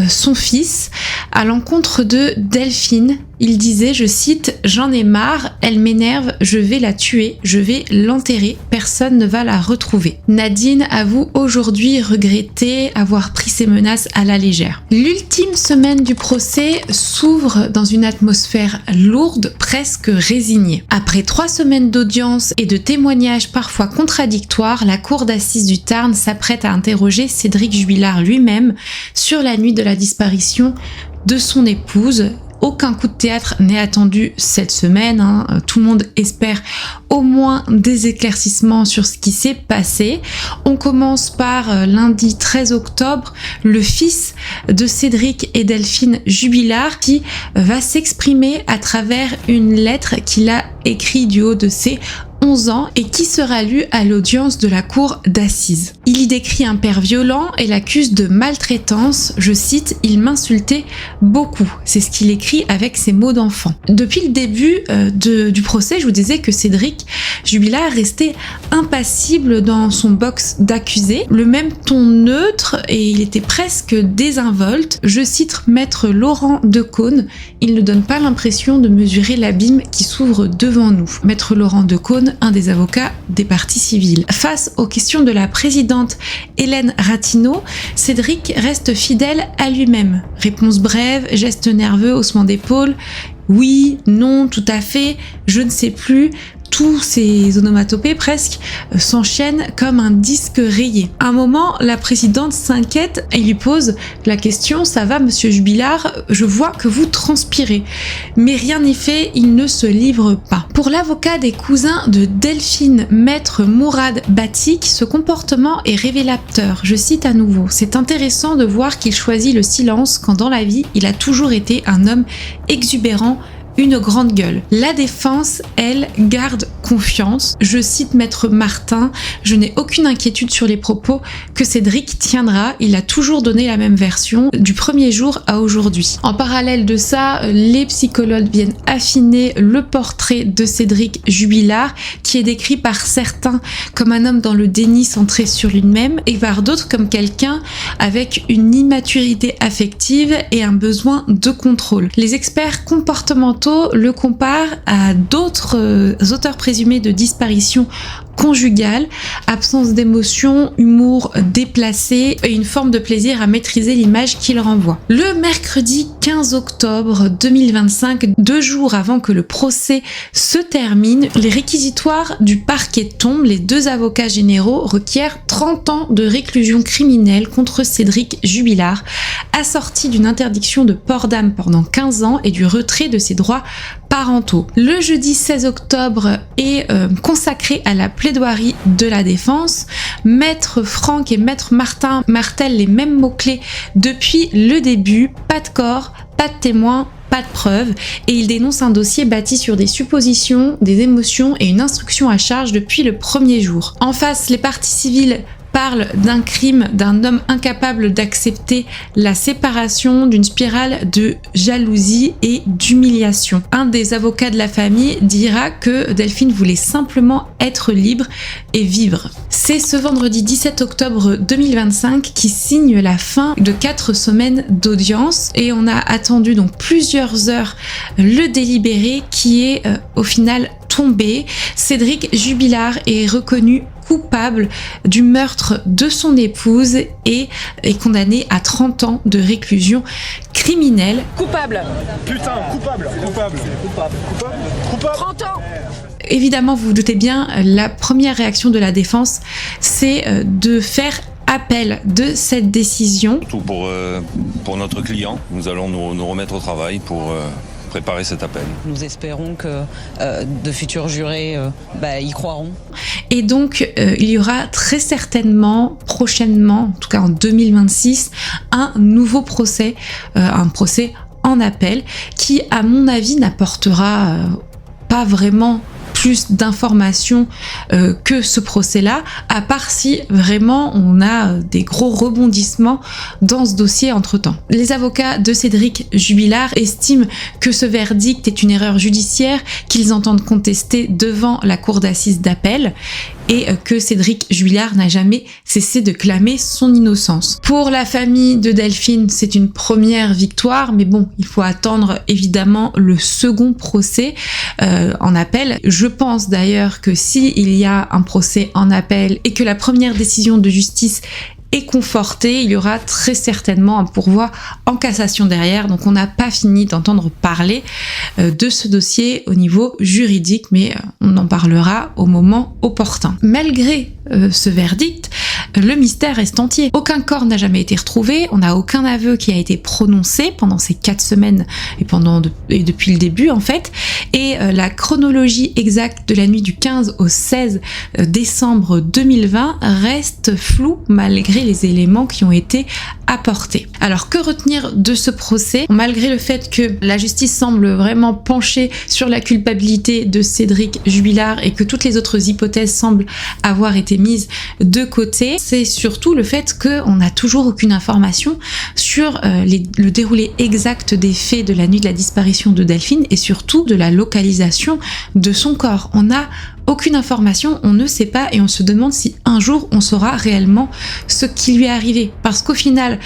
son fils à l'encontre de Delphine. Il disait, je cite, « J'en ai marre, elle m'énerve, je vais la tuer, je vais l'enterrer, personne ne va la retrouver ». Nadine avoue aujourd'hui regretter avoir pris ces menaces à la légère. L'ultime semaine du procès s'ouvre dans une atmosphère lourde, presque résignée. Après 3 semaines d'audience et de témoignages parfois contradictoires, la cour d'assises du Tarn s'apprête à interroger Cédric Jubilard lui-même sur la nuit de la disparition de son épouse. Aucun coup de théâtre n'est attendu cette semaine, Tout le monde espère au moins des éclaircissements sur ce qui s'est passé. On commence par lundi 13 octobre, le fils de Cédric et Delphine Jubilard qui va s'exprimer à travers une lettre qu'il a écrite du haut de ses 11 ans et qui sera lu à l'audience de la cour d'assises. Il y décrit un père violent et l'accuse de maltraitance. Je cite, « Il m'insultait beaucoup ». C'est ce qu'il écrit avec ses mots d'enfant. Depuis le début du procès, je vous disais que Cédric Jubilard restait impassible dans son box d'accusé, le même ton neutre et il était presque désinvolte. Je cite maître Laurent Decaune, « Il ne donne pas l'impression de mesurer l'abîme qui s'ouvre devant nous ». Maître Laurent Decaune, un des avocats des parties civiles. Face aux questions de la présidente Hélène Ratineau, Cédric reste fidèle à lui-même. Réponse brève, geste nerveux, haussement d'épaule, oui, non, tout à fait, je ne sais plus. Tous ces onomatopées presque s'enchaînent comme un disque rayé. À un moment, la présidente s'inquiète et lui pose la question « Ça va, monsieur Jubilard, je vois que vous transpirez ». Mais rien n'y fait, il ne se livre pas. Pour l'avocat des cousins de Delphine, maître Mourad Batik, ce comportement est révélateur. Je cite à nouveau « C'est intéressant de voir qu'il choisit le silence quand dans la vie, il a toujours été un homme exubérant, une grande gueule. La défense, elle, garde confiance. Je cite maître Martin, je n'ai aucune inquiétude sur les propos que Cédric tiendra. Il a toujours donné la même version du premier jour à aujourd'hui. En parallèle de ça, les psychologues viennent affiner le portrait de Cédric Jubilard, qui est décrit par certains comme un homme dans le déni centré sur lui-même et par d'autres comme quelqu'un avec une immaturité affective et un besoin de contrôle. Les experts comportementaux le compare à d'autres auteurs présumés de disparition conjugale, absence d'émotion, humour déplacé et une forme de plaisir à maîtriser l'image qu'il renvoie. Le mercredi 15 octobre 2025, 2 jours avant que le procès se termine, les réquisitoires du parquet tombent. Les 2 avocats généraux requièrent 30 ans de réclusion criminelle contre Cédric Jubilard, assorti d'une interdiction de port d'armes pendant 15 ans et du retrait de ses droits parentaux. Le jeudi 16 octobre est consacré à la plaidoirie de la défense. Maître Franck et maître Martin martèlent les mêmes mots-clés depuis le début. Pas de corps, pas de témoins, pas de preuves, et il dénonce un dossier bâti sur des suppositions, des émotions et une instruction à charge depuis le premier jour. En face, les parties civiles parle d'un crime d'un homme incapable d'accepter la séparation, d'une spirale de jalousie et d'humiliation. Un des avocats de la famille dira que Delphine voulait simplement être libre et vivre. C'est ce vendredi 17 octobre 2025 qui signe la fin de 4 semaines d'audience et on a attendu donc plusieurs heures le délibéré qui est au final tombé. Cédric Jubilard est reconnu coupable du meurtre de son épouse et est condamné à 30 ans de réclusion criminelle. Coupable. Putain, coupable. 30 ans. Évidemment, vous vous doutez bien, la première réaction de la défense, c'est de faire appel de cette décision. Surtout pour notre client, nous allons nous remettre au travail pour préparer cet appel. Nous espérons que de futurs jurés y croiront. Et donc, il y aura très certainement, prochainement, en tout cas en 2026, un nouveau procès, un procès en appel, qui, à mon avis, n'apportera pas vraiment plus d'informations que ce procès-là, à part si vraiment on a des gros rebondissements dans ce dossier entre-temps. Les avocats de Cédric Jubilard estiment que ce verdict est une erreur judiciaire qu'ils entendent contester devant la cour d'assises d'appel et que Cédric Jubilard n'a jamais cessé de clamer son innocence. Pour la famille de Delphine, c'est une première victoire, mais bon, il faut attendre évidemment le second procès en appel. Je pense d'ailleurs que s'il y a un procès en appel et que la première décision de justice est confortée, il y aura très certainement un pourvoi en cassation derrière, donc on n'a pas fini d'entendre parler de ce dossier au niveau juridique, mais on en parlera au moment opportun. Malgré ce verdict, le mystère reste entier. Aucun corps n'a jamais été retrouvé, on n'a aucun aveu qui a été prononcé pendant ces 4 semaines et depuis le début en fait, et la chronologie exacte de la nuit du 15 au 16 décembre 2020 reste floue malgré les éléments qui ont été apportés. Alors que retenir de ce procès, malgré le fait que la justice semble vraiment pencher sur la culpabilité de Cédric Jubilard et que toutes les autres hypothèses semblent avoir été mises de côté, c'est surtout le fait qu'on n'a toujours aucune information sur le déroulé exact des faits de la nuit de la disparition de Delphine et surtout de la localisation de son corps. On n'a aucune information, on ne sait pas et on se demande si un jour on saura réellement ce qui lui est arrivé. Parce qu'au final,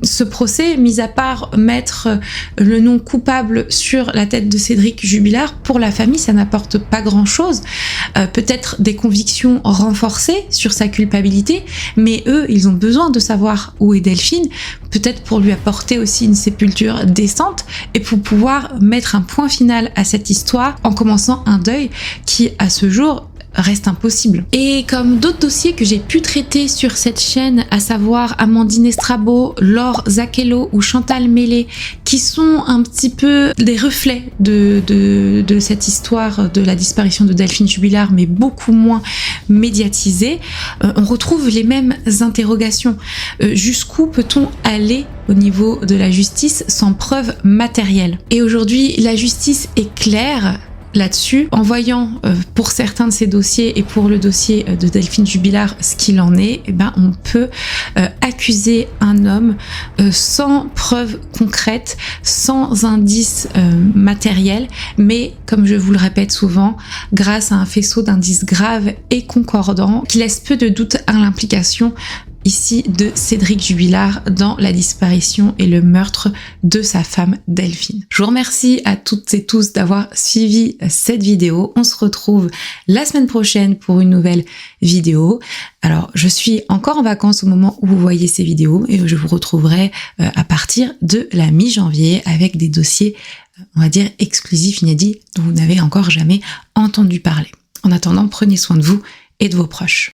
ce procès, mis à part mettre le nom coupable sur la tête de Cédric Jubilard, pour la famille, ça n'apporte pas grand-chose. Peut-être des convictions renforcées sur sa culpabilité, mais eux, ils ont besoin de savoir où est Delphine, peut-être pour lui apporter aussi une sépulture décente et pour pouvoir mettre un point final à cette histoire en commençant un deuil qui, à ce jour, reste impossible. Et comme d'autres dossiers que j'ai pu traiter sur cette chaîne, à savoir Amandine Estrabo, Laure Zachello ou Chantal Mélé, qui sont un petit peu des reflets de cette histoire de la disparition de Delphine Jubilard, mais beaucoup moins médiatisée, on retrouve les mêmes interrogations. Jusqu'où peut-on aller au niveau de la justice sans preuve matérielle? Et aujourd'hui, la justice est claire là-dessus, en voyant pour certains de ces dossiers et pour le dossier de Delphine Jubilard ce qu'il en est, on peut accuser un homme sans preuve concrète, sans indice matériel, mais comme je vous le répète souvent, grâce à un faisceau d'indices graves et concordants qui laisse peu de doute à l'implication ici de Cédric Jubilard dans la disparition et le meurtre de sa femme Delphine. Je vous remercie à toutes et tous d'avoir suivi cette vidéo. On se retrouve la semaine prochaine pour une nouvelle vidéo. Alors, je suis encore en vacances au moment où vous voyez ces vidéos et je vous retrouverai à partir de la mi-janvier avec des dossiers, on va dire, exclusifs, inédits, dont vous n'avez encore jamais entendu parler. En attendant, prenez soin de vous et de vos proches.